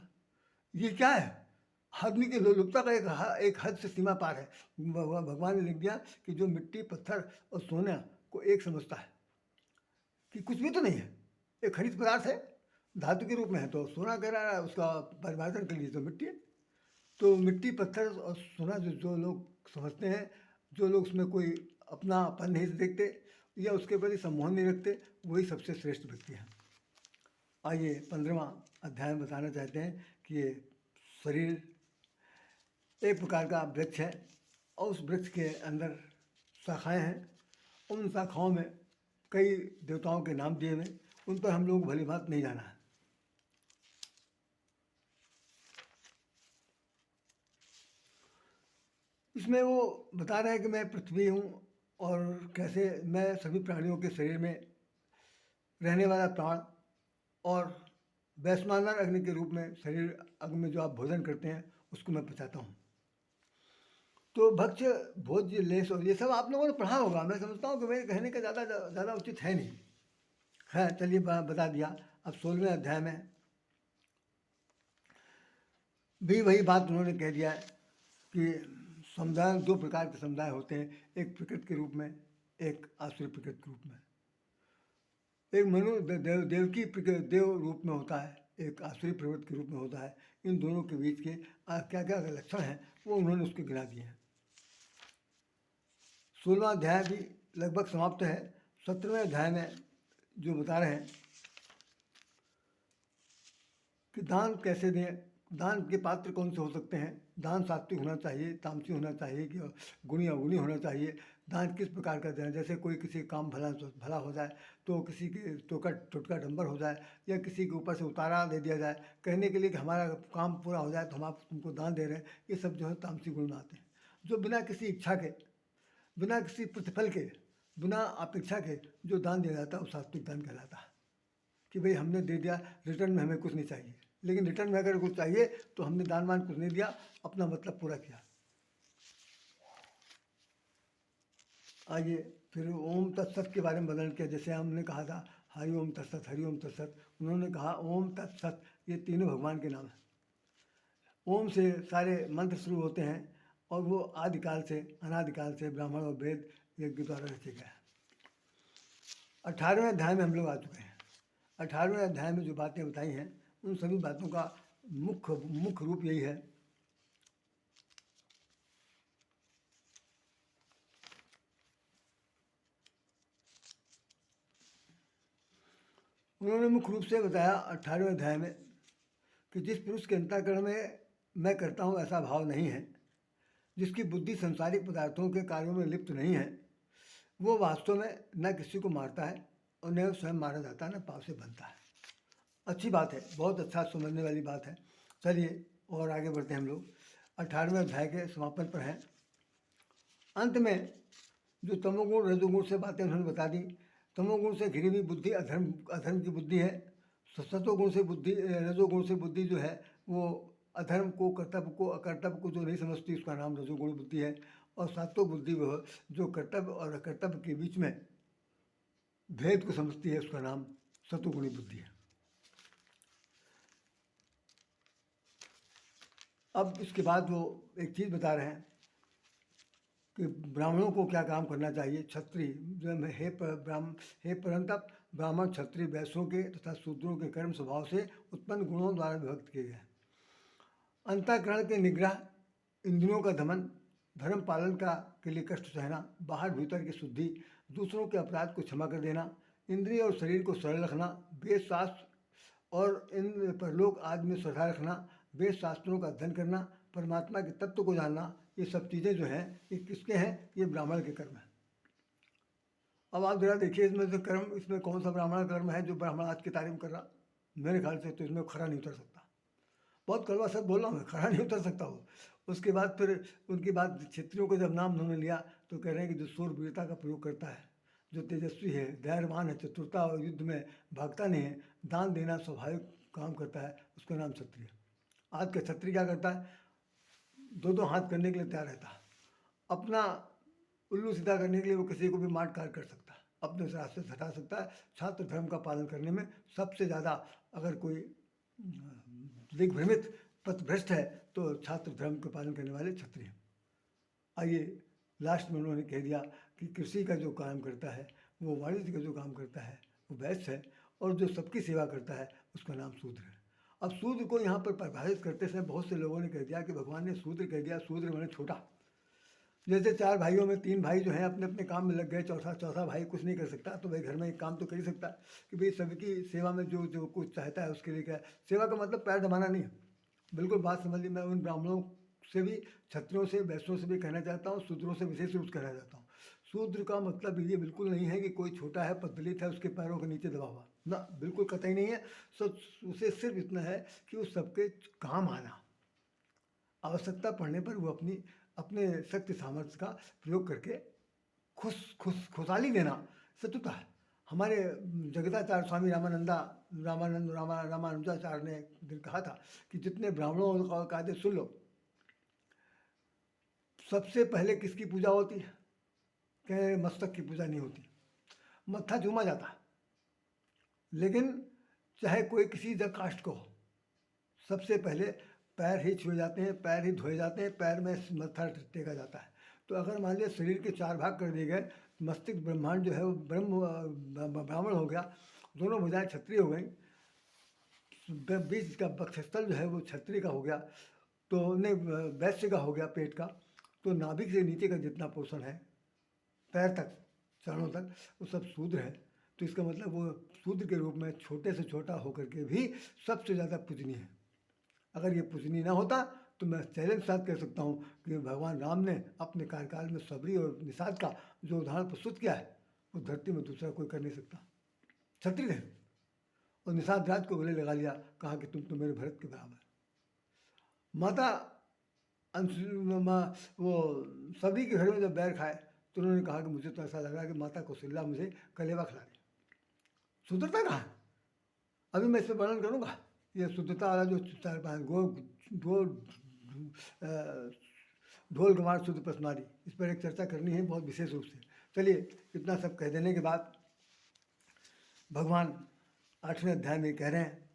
ये क्या है? आदमी की लोलुपता का एक हद से सीमा पार है। भगवान ने लिख दिया कि जो मिट्टी पत्थर और सोना को एक समझता है कि कुछ भी तो नहीं है, एक खनिज पदार्थ है, धातु के रूप में है, तो सोना कह रहा है उसका परिवर्तन के लिए तो मिट्टी है। तो मिट्टी पत्थर और सोना जो लोग समझते हैं, जो लोग उसमें कोई अपनापन नहीं देखते या उसके प्रति सम्मोहन नहीं रखते, वही सबसे श्रेष्ठ व्यक्ति हैं। आइए 15वां अध्याय में बताना चाहते हैं कि ये शरीर एक प्रकार का वृक्ष है और उस वृक्ष के अंदर शाखाएं हैं। उन शाखाओं में कई देवताओं के नाम दिए हुए, उन पर हम लोग भली बात नहीं जाना है। इसमें वो बता रहा है कि मैं पृथ्वी हूँ और कैसे मैं सभी प्राणियों के शरीर में रहने वाला प्राण और वैश्वानर अग्नि के रूप में शरीर अग्नि में जो आप भोजन करते हैं उसको मैं पचाता हूँ। तो भक्ष्य भोज्य लेस और ये सब आप लोगों ने पढ़ा होगा, मैं समझता हूँ कि मेरे कहने का ज़्यादा उचित है नहीं। है चलिए बता दिया। अब 16वें अध्याय में भी वही बात उन्होंने कह दिया है कि समुदाय दो प्रकार के समुदाय होते हैं, एक प्रकृति के रूप में, एक आसुरी प्रकृति के रूप में। एक मनु देव की देव रूप में होता है, एक आसुरी प्रवृत्ति के रूप में होता है। इन दोनों के बीच के क्या क्या लक्षण हैं वो उन्होंने उसके गिना दिए हैं। 16वां अध्याय भी लगभग समाप्त है। 17वें अध्याय में जो बता रहे हैं कि दान कैसे दें, दान के पात्र कौन से हो सकते हैं, दान सात्विक होना चाहिए, तामसी होना चाहिए कि गुणी अवगुणी होना चाहिए, दान किस प्रकार का दें, जैसे कोई किसी काम भला हो जाए तो किसी के टोटका डंबर हो जाए या किसी के ऊपर से उतारा दे दिया जाए कहने के लिए कि हमारा काम पूरा हो जाए तो हम आप तुमको दान दे रहे हैं, ये सब जो है तामसी गुण में आते हैं। जो बिना किसी इच्छा के, बिना किसी प्रतिफल के, बिना अपेक्षा के जो दान दिया जाता है वो सात्विक दान कहलाता है कि भाई हमने दे दिया, रिटर्न में हमें कुछ नहीं चाहिए। लेकिन रिटर्न में अगर कुछ चाहिए तो हमने दान वान कुछ नहीं दिया, अपना मतलब पूरा किया। आइए फिर ओम तत्सत के बारे में वर्णन किया। जैसे हमने कहा था हरि ओम तत्सत, हरि ओम तत्सत, उन्होंने कहा ओम तत्सत, ये तीनों भगवान के नाम हैं। ओम से सारे मंत्र शुरू होते हैं और वो आदिकाल से अनादिकाल से ब्राह्मण और वेद यज्ञ द्वारा रचे गए हैं। 18वें अध्याय में हम लोग आ चुके हैं। 18वें अध्याय में जो बातें बताई हैं उन सभी बातों का मुख्य रूप यही है उन्होंने मुख्य रूप से बताया 18वें अध्याय में कि जिस पुरुष के अंतःकरण में मैं करता हूँ ऐसा भाव नहीं है, जिसकी बुद्धि संसारिक पदार्थों के कार्यों में लिप्त नहीं है, वो वास्तव में न किसी को मारता है और न स्वयं मारा जाता है, न पाप से बनता है। अच्छी बात है, बहुत अच्छा समझने वाली बात है। चलिए और आगे बढ़ते हैं हम लोग। 18वें अध्याय के समापन पर हैं। अंत में जो तमोगुण रजोगुण से बातें उन्होंने बता दी। तमोगुण से घिरी हुई बुद्धि अधर्म की बुद्धि है। सतोगुण से बुद्धि, रजोगुण से बुद्धि जो है वो अधर्म को, अकर्तव्य को जो नहीं समझती उसका नाम रजोगुण बुद्धि है। और सात्विक बुद्धि वह जो कर्तव्य और अकर्तव्य के बीच में भेद को समझती है उसका नाम सतोगुणी बुद्धि है। अब इसके बाद वो एक चीज़ बता रहे हैं कि ब्राह्मणों को क्या काम करना चाहिए। क्षत्रिय जो हे परंतप ब्राह्मण क्षत्रिय वैश्यों के तथा शूद्रों के कर्म स्वभाव से उत्पन्न गुणों द्वारा विभक्त किए गए। अंतःकरण के निग्रह, इंद्रियों का दमन, धर्म पालन के लिए कष्ट सहना, बाहर भीतर की शुद्धि, दूसरों के अपराध को क्षमा कर देना, इंद्रिय और शरीर को सरल रखना, वेद शास्त्र और इन परलोक आदि में श्रद्धा रखना, वेद शास्त्रों का अध्ययन करना, परमात्मा के तत्व को जानना, ये सब चीज़ें जो हैं ये किसके हैं? ये ब्राह्मण के कर्म हैं। अब आप जरा देखिए इसमें से कर्म, इसमें कौन सा ब्राह्मण कर्म है जो ब्राह्मण आज की तारीफ कर रहा? मेरे ख्याल से तो इसमें खरा नहीं उतर सकता। बहुत कड़वा शब्द बोल रहा हूँ मैं, खरा नहीं उतर सकता वो। उसके बाद फिर उनकी बात, क्षत्रियों को जब नाम उन्होंने लिया तो कह रहे हैं कि जो शूरवीरता का प्रयोग करता है, जो तेजस्वी है, धैर्यवान है, चतुरता और युद्ध में भागता नहीं है, दान देना स्वाभाविक काम करता है, उसका नाम क्षत्रिय। आज का क्षत्रिय क्या करता है? दो हाथ करने के लिए तैयार रहता है। अपना उल्लू सीधा करने के लिए वो किसी को भी मार काट कर सकता है, अपने रास्ते से हटा सकता है। छात्र धर्म का पालन करने में सबसे ज़्यादा अगर कोई दिग्भ्रमित पथभ्रष्ट है तो छात्र धर्म का पालन करने वाले क्षत्रिय। आइए लास्ट में उन्होंने कह दिया कि कृषि का जो काम करता है, वो वाणिज्य का जो काम करता है वो वैश्य है, और जो सबकी सेवा करता है उसका नाम शूद्र है। अब शूद्र को यहाँ पर परिभाषित करते समय बहुत से लोगों ने कह दिया कि भगवान ने शूद्र कह दिया, शूद्र मैंने छोटा। जैसे 4 भाइयों में 3 भाई जो हैं अपने अपने काम में लग गए, चौथा भाई कुछ नहीं कर सकता, तो भाई घर में एक काम तो कर ही सकता है कि भाई सबकी सेवा में जो कुछ चाहता है उसके लिए क्या है। सेवा का मतलब पैर दबाना नहीं है, बिल्कुल बात समझ ली। मैं उन ब्राह्मणों से भी, क्षत्रियों से, वैश्यों से भी कहना चाहता हूँ, शूद्रों से विशेष रूप से कहना चाहता हूँ। शूद्र का मतलब ये बिल्कुल नहीं है कि कोई छोटा है, पददलित है, उसके पैरों के नीचे दबा हुआ, ना, बिल्कुल कतई नहीं है। उसे सिर्फ इतना है कि उस सबके काम आना, आवश्यकता पड़ने पर वो अपनी अपने शक्ति सामर्थ्य का प्रयोग करके खुशहाली देना शत्रुता है। हमारे जगताचार्य स्वामी रामानुजाचार्य ने एक दिन कहा था कि जितने ब्राह्मणों का कायदे सुन लो, सबसे पहले किसकी पूजा होती है? कहे मस्तक की पूजा नहीं होती, मत्था चूमा जाता है। लेकिन चाहे कोई किसी कास्ट को हो, सबसे पहले पैर ही छुए जाते हैं, पैर ही धोए जाते हैं, पैर में मत्था टेका जाता है। तो अगर मान लिया शरीर के 4 भाग कर दिए गए, मस्तिष्क ब्रह्मांड जो है वो ब्राह्मण हो गया, दोनों भुजाएं क्षत्रिय हो गई, बीच का वक्षस्थल जो है वो क्षत्रिय का हो गया, तो नहीं वैश्य का हो गया पेट का, तो नाभिक से नीचे का जितना पोषण है पैर तक, चरणों तक, वो सब शूद्र है। तो इसका मतलब वो शूद्र के रूप में छोटे से छोटा होकर के भी सबसे ज़्यादा पूजनीय है। अगर ये पूजनीय ना होता तो मैं चैलेंज के साथ कह सकता हूँ कि भगवान राम ने अपने कार्यकाल में सबरी और निषाद का जो उदाहरण प्रस्तुत किया है वो धरती में दूसरा कोई कर नहीं सकता। क्षत्रिय है और निषाद राज को गले लगा लिया, कहा कि तुम तो मेरे भरत के बराबर। माता वो सबरी के घर में जब बैर खाए तो उन्होंने कहा कि मुझे तो ऐसा लग रहा है कि माता कौशल्या मुझे कलेवा खिला रही। शुद्धता कहाँ है? अभी मैं इसमें वर्णन करूँगा। ये शुद्धता वाला जो 4-5 ढोल गंवार शुद्ध पसनारी, इस पर एक चर्चा करनी है बहुत विशेष रूप से। चलिए, इतना सब कह देने के बाद भगवान 8वें अध्याय में कह रहे हैं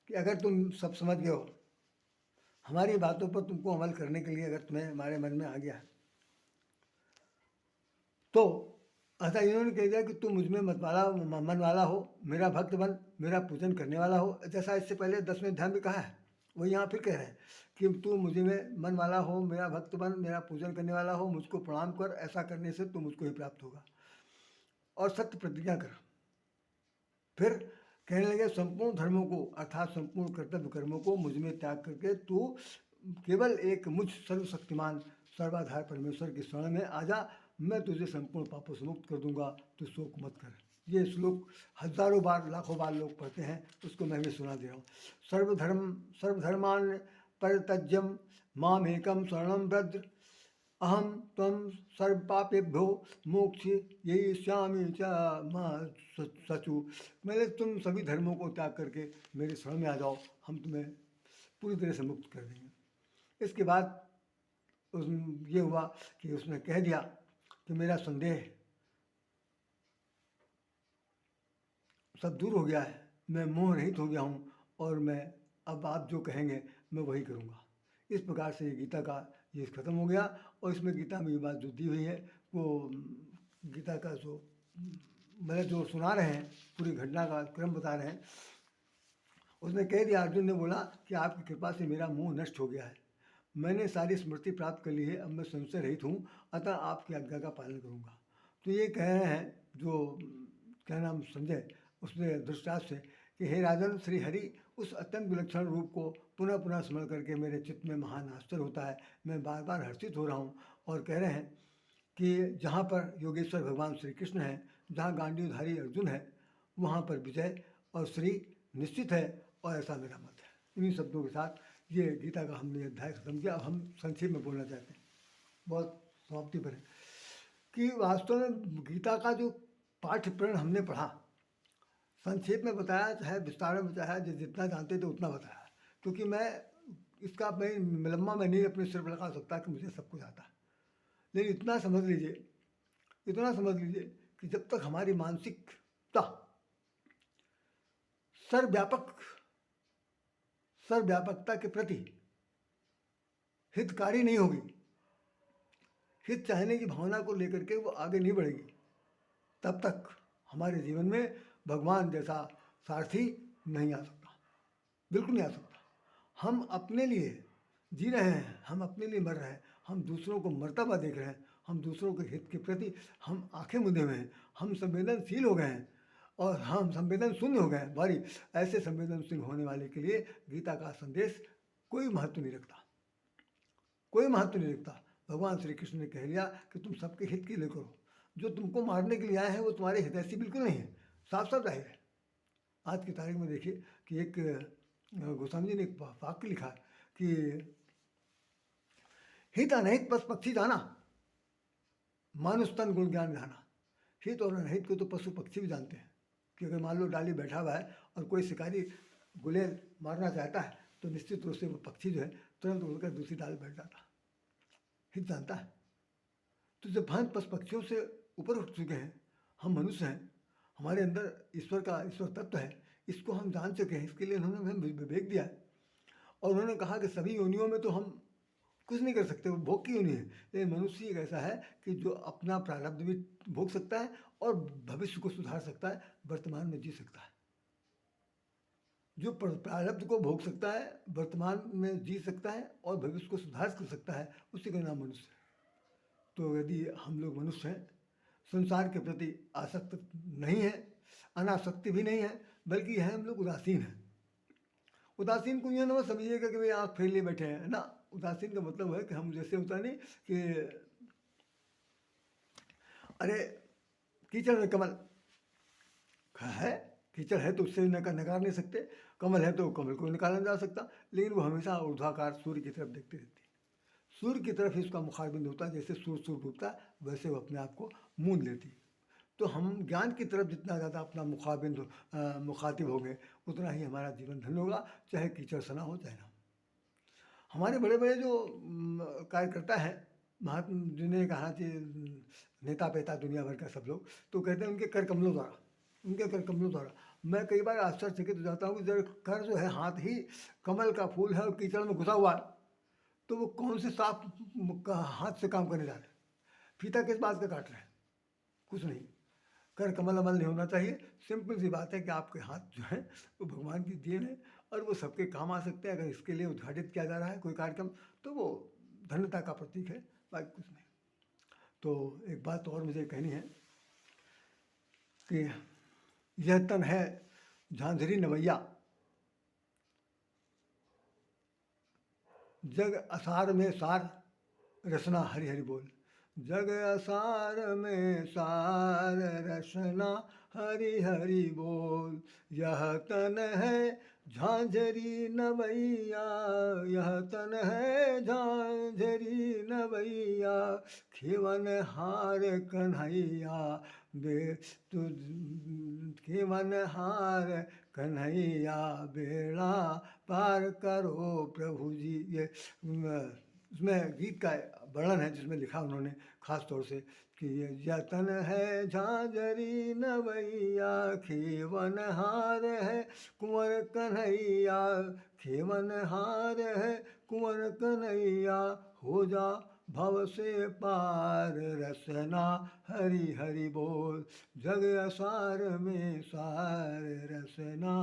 कि अगर तुम सब समझ गए हो, हमारी बातों पर तुमको अमल करने के लिए अगर तुम्हें हमारे मन में आ गया है, तो ऐसा इन्होंने कह दिया कि तुम मुझ में मन वाला हो, मेरा भक्त बन, मेरा पूजन करने वाला हो। जैसा इससे पहले 10वें अध्याय में कहा है, वो यहाँ फिर कह रहे हैं कि तू मुझे में मन वाला हो, मेरा भक्त बन, मेरा पूजन करने वाला हो, मुझको प्रणाम कर, ऐसा करने से तू मुझको ही प्राप्त होगा, और सत्य प्रतिज्ञा कर। फिर कहने लगे संपूर्ण धर्मों को अर्थात संपूर्ण कर्तव्य कर्मों को मुझ में त्याग करके तू केवल एक मुझ सर्वशक्तिमान सर्वाधार परमेश्वर की शरण में आ जा, मैं तुझे संपूर्ण पापों से मुक्त कर दूंगा, तू शोक मत कर। ये श्लोक हजारों बार लाखों बार लोग पढ़ते हैं, उसको मैं भी सुना दे रहा हूँ। सर्वधर्मान परित्यज्यम माम एकम शरणम व्रज, अहम तम सर्व पापेभ्यो मोक्ष यही श्यामी च सचु। मैंने तुम सभी धर्मों को त्याग करके मेरे शरण में आ जाओ, हम तुम्हें पूरी तरह से मुक्त कर देंगे। इसके बाद ये हुआ कि उसने कह दिया कि मेरा संदेह सब दूर हो गया है, मैं मोह रहित हो गया हूँ, और मैं अब आप जो कहेंगे मैं वही करूँगा। इस प्रकार से ये गीता का ये ख़त्म हो गया। और इसमें गीता में ये बात जो दी हुई है वो गीता का जो मतलब जो सुना रहे हैं, पूरी घटना का क्रम बता रहे हैं। उसने कह दिया, अर्जुन ने बोला कि आपकी कृपा से मेरा मोह नष्ट हो गया है, मैंने सारी स्मृति प्राप्त कर ली है, अब मैं संशय रहित हूँ, अतः आपकी आज्ञा का पालन करूँगा। तो ये कह रहे हैं जो क्या नाम संजय, उसने धृतराष्ट्र से कि हे राजन, श्री हरि उस अत्यंत विलक्षण रूप को पुनः पुनः स्मरण करके मेरे चित्त में महान आश्चर्य होता है, मैं बार बार हर्षित हो रहा हूँ। और कह रहे हैं कि जहाँ पर योगेश्वर भगवान श्री कृष्ण हैं, जहाँ गांडीवधारी अर्जुन है, वहाँ पर विजय और श्री निश्चित है, और ऐसा मेरा मत है। इन्हीं शब्दों के साथ ये गीता का हमने अध्याय खत्म किया। अब हम संक्षेप में बोलना चाहते हैं, बहुत समाप्ति पर है, कि वास्तव में गीता का जो पाठ्यप्रकरण हमने पढ़ा, संक्षेप में बताया, चाहे विस्तार में बताया, जितना जानते थे उतना बताया, क्योंकि मैं इसका लम्बा मैं नहीं अपने सिर पर लगा सकता कि मुझे सब कुछ आता है। लेकिन इतना समझ लीजिए कि जब तक हमारी मानसिकता सर्वव्यापकता के प्रति हितकारी नहीं होगी, हित चाहने की भावना को लेकर के वो आगे नहीं बढ़ेगी, तब तक हमारे जीवन में भगवान जैसा सारथी नहीं आ सकता, बिल्कुल नहीं आ सकता। हम अपने लिए जी रहे हैं, हम अपने लिए मर रहे हैं, हम दूसरों को मरता हुआ देख रहे हैं, हम दूसरों के हित के प्रति हम आंखें मूंदे हुए हैं, हम संवेदनशील हो गए हैं, और हम संवेदन शून्य हो गए हैं। भारी ऐसे संवेदनशील होने वाले के लिए गीता का संदेश कोई महत्व नहीं रखता, कोई महत्व नहीं रखता। भगवान श्री कृष्ण ने कह लिया कि तुम सबके हित के लिए करो, जो तुमको मारने के लिए आए हैं वो तुम्हारे हितैषी बिल्कुल नहीं है, साफ साफ जाहिर है। आज की तारीख में देखिए कि एक गोस्वामी जी ने एक वाक्य लिखा कि हित अनहित पशु पक्षी जाना, मानुष तन गुण ज्ञान जाना। हित और अनहित को तो पशु पक्षी भी जानते हैं कि अगर मान लो डाली बैठा हुआ है और कोई शिकारी गुलेल मारना चाहता है तो निश्चित रूप से वो पक्षी जो है तुरंत उड़कर दूसरी डाल बैठ जाता है, हित जानता है। तो जब हम पशु पक्षियों से ऊपर उठ चुके हैं, हम मनुष्य हैं, हमारे अंदर ईश्वर तत्व है, इसको हम जान चुके हैं, इसके लिए उन्होंने हमें विवेक दिया है। और उन्होंने कहा कि सभी योनियों में तो हम कुछ नहीं कर सकते, वो भोग की योनि है, लेकिन मनुष्य एक ऐसा है कि जो अपना प्रारब्ध भी भोग सकता है और भविष्य को सुधार सकता है, वर्तमान में जी सकता है। जो प्रारब्ध को भोग सकता है, वर्तमान में जी सकता है और भविष्य को सुधार कर सकता है, उसी का नाम मनुष्य है। तो यदि हम लोग मनुष्य हैं, संसार के प्रति आसक्त नहीं है, अनासक्ति भी नहीं है, बल्कि यह हम लोग उदासीन हैं। उदासीन को यह ना समझिएगा कि भाई आँख फेर लिए बैठे हैं ना। उदासीन का मतलब है कि हम जैसे होता नहीं कि अरे कीचड़ में कमल है, कीचड़ है तो उससे नकार नहीं सकते, कमल है तो कमल को निकाला जा सकता, लेकिन वो हमेशा ऊर्ध्वाकार सूर्य की तरफ देखती रहती है। सूर्य की तरफ ही उसका मुखारबिंद होता है, जैसे सूर्य डूबता है वैसे वो अपने आप को मूंद लेती है। तो हम ज्ञान की तरफ जितना ज़्यादा अपना मुखातिब होंगे उतना ही हमारा जीवन धन्य होगा, चाहे कीचड़ सना हो चाहे ना। हमारे बड़े बड़े जो कार्यकर्ता हैं, महात्मा जिन्हें कहा कि नेता पेता दुनिया भर का सब लोग, तो कहते हैं उनके कर कमलों द्वारा। मैं कई बार आश्चर्यचकित हो जाता हूँ कि जब कर जो है हाथ ही कमल का फूल है और कीचड़ में घुसा हुआ है, तो वो कौन से साफ हाथ से काम करने जा रहे हैं, फीता किस बात का काट रहे हैं, कुछ नहीं। कर कमल अमल नहीं होना चाहिए। सिंपल सी बात है कि आपके हाथ जो है वो भगवान की देन है और वो सबके काम आ सकते हैं। अगर इसके लिए उद्घाटित किया जा रहा है कोई कार्यक्रम तो वो धन्यता का प्रतीक है, बाकी कुछ नहीं। तो एक बात और मुझे कहनी है कि यह तन है झांझरी नवैया, जग असार में सार रसना हरि हरि बोल। जग असार में सार रसना हरि हरि बोल। यह तन है झांझरी नवैया, यह तन है झांझरी नवैया, खेवन हार कन्हैया बे तु खेवन हार कन्हैया बेड़ा पार करो प्रभु जी। ये उसमें गीत का वर्णन है जिसमें लिखा उन्होंने खास तौर से कि ये यतन है झांझरी नवैया, खेवन हार है कुंवर कन्हैया, खेवन हार है कुंवर कन्हैया, हो जा भव से पार रसना हरि हरि बोल। जग असार में सार रसना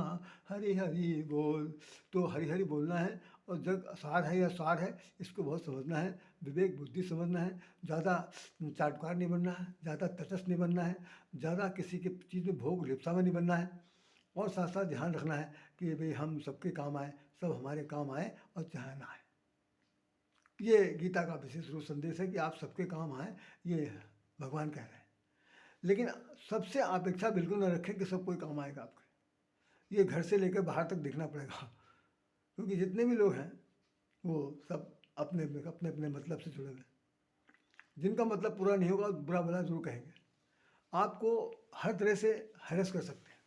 हरि हरि बोल। तो हरि हरि बोलना है और जग असार है या सार है इसको बहुत समझना है, विवेक बुद्धि समझना है। ज़्यादा चाटुकार नहीं बनना है, ज़्यादा तटस्थ नहीं बनना है, ज़्यादा किसी की चीज़ में भोग लिप्सा में नहीं बनना है। और साथ साथ ध्यान रखना है कि भाई हम सबके काम आए, सब हमारे काम आए और चाहे ना आए। ये गीता का विशेष रूप संदेश है कि आप सबके काम आए, ये भगवान कह रहे हैं। लेकिन सबसे अपेक्षा बिल्कुल न रखें कि सब कोई काम आएगा आपके। ये घर से लेकर बाहर तक देखना पड़ेगा, क्योंकि जितने भी लोग हैं वो सब अपने अपने मतलब से जुड़े हुए हैं। जिनका मतलब पूरा नहीं होगा बुरा भला जरूर कहेंगे, आपको हर तरह से हैरेस कर सकते हैं,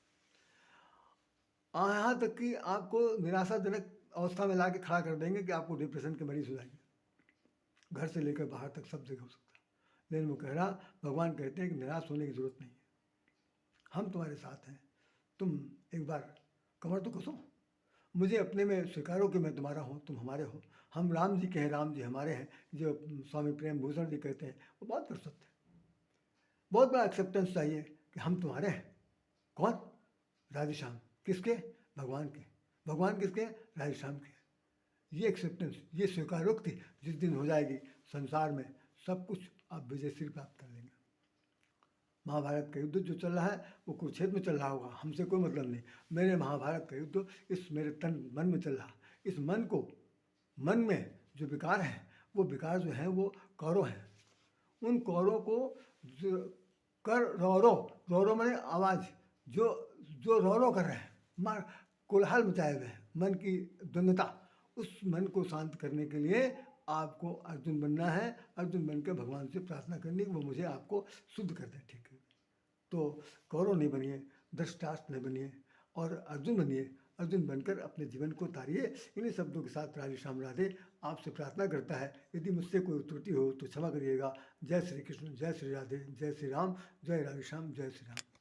यहाँ तक कि आपको निराशाजनक अवस्था में ला के खड़ा कर देंगे कि आपको डिप्रेशन के मरीज हो जाएंगे। घर से लेकर बाहर तक सब जगह हो सकता है। लेकिन वो कह रहा, भगवान कहते हैं कि निराश होने की ज़रूरत नहीं है, हम तुम्हारे साथ हैं, तुम एक बार कमर तो कसो, मुझे अपने में स्वीकारो कि मैं तुम्हारा हूँ, तुम हमारे हो। हम राम जी के हैं, राम जी हमारे हैं, जो स्वामी प्रेम भूषण जी कहते हैं वो बहुत कर सकते हैं। बहुत बड़ा एक्सेप्टेंस चाहिए कि हम तुम्हारे हैं। कौन? राधे श्याम। किसके? भगवान के। भगवान किसके? राधे श्याम के। ये एक्सेप्टेंस, ये स्वीकारोक्ति जिस दिन हो जाएगी, संसार में सब कुछ आप विजयश्री प्राप्त कर लेंगे। महाभारत का युद्ध जो चल रहा है वो कुरुक्षेत्र में चल रहा होगा, हमसे कोई मतलब नहीं। मेरे महाभारत का युद्ध इस मेरे तन मन में चल रहा। इस मन में जो विकार है वो विकार जो है वो कौरव हैं। उन कौरव को कर रौरो मैंने आवाज़, जो रौरो कर रहे हैं, कोलाहल मचाए हुए हैं, मन की द्वंद्वता, उस मन को शांत करने के लिए आपको अर्जुन बनना है, अर्जुन बनकर भगवान से प्रार्थना करनी कि वो मुझे आपको शुद्ध कर दे, ठीक है। तो कौरव नहीं बनिए, धृतराष्ट्र नहीं बनिए और अर्जुन बनिए। अर्जुन बनकर अपने जीवन को तारिए। इन्हीं शब्दों के साथ राधे श्याम राधे आपसे प्रार्थना करता है, यदि मुझसे कोई त्रुटि हो तो क्षमा करिएगा। जय श्री कृष्ण, जय श्री राधे, जय श्री राम, जय राधे श्याम, जय श्री राम।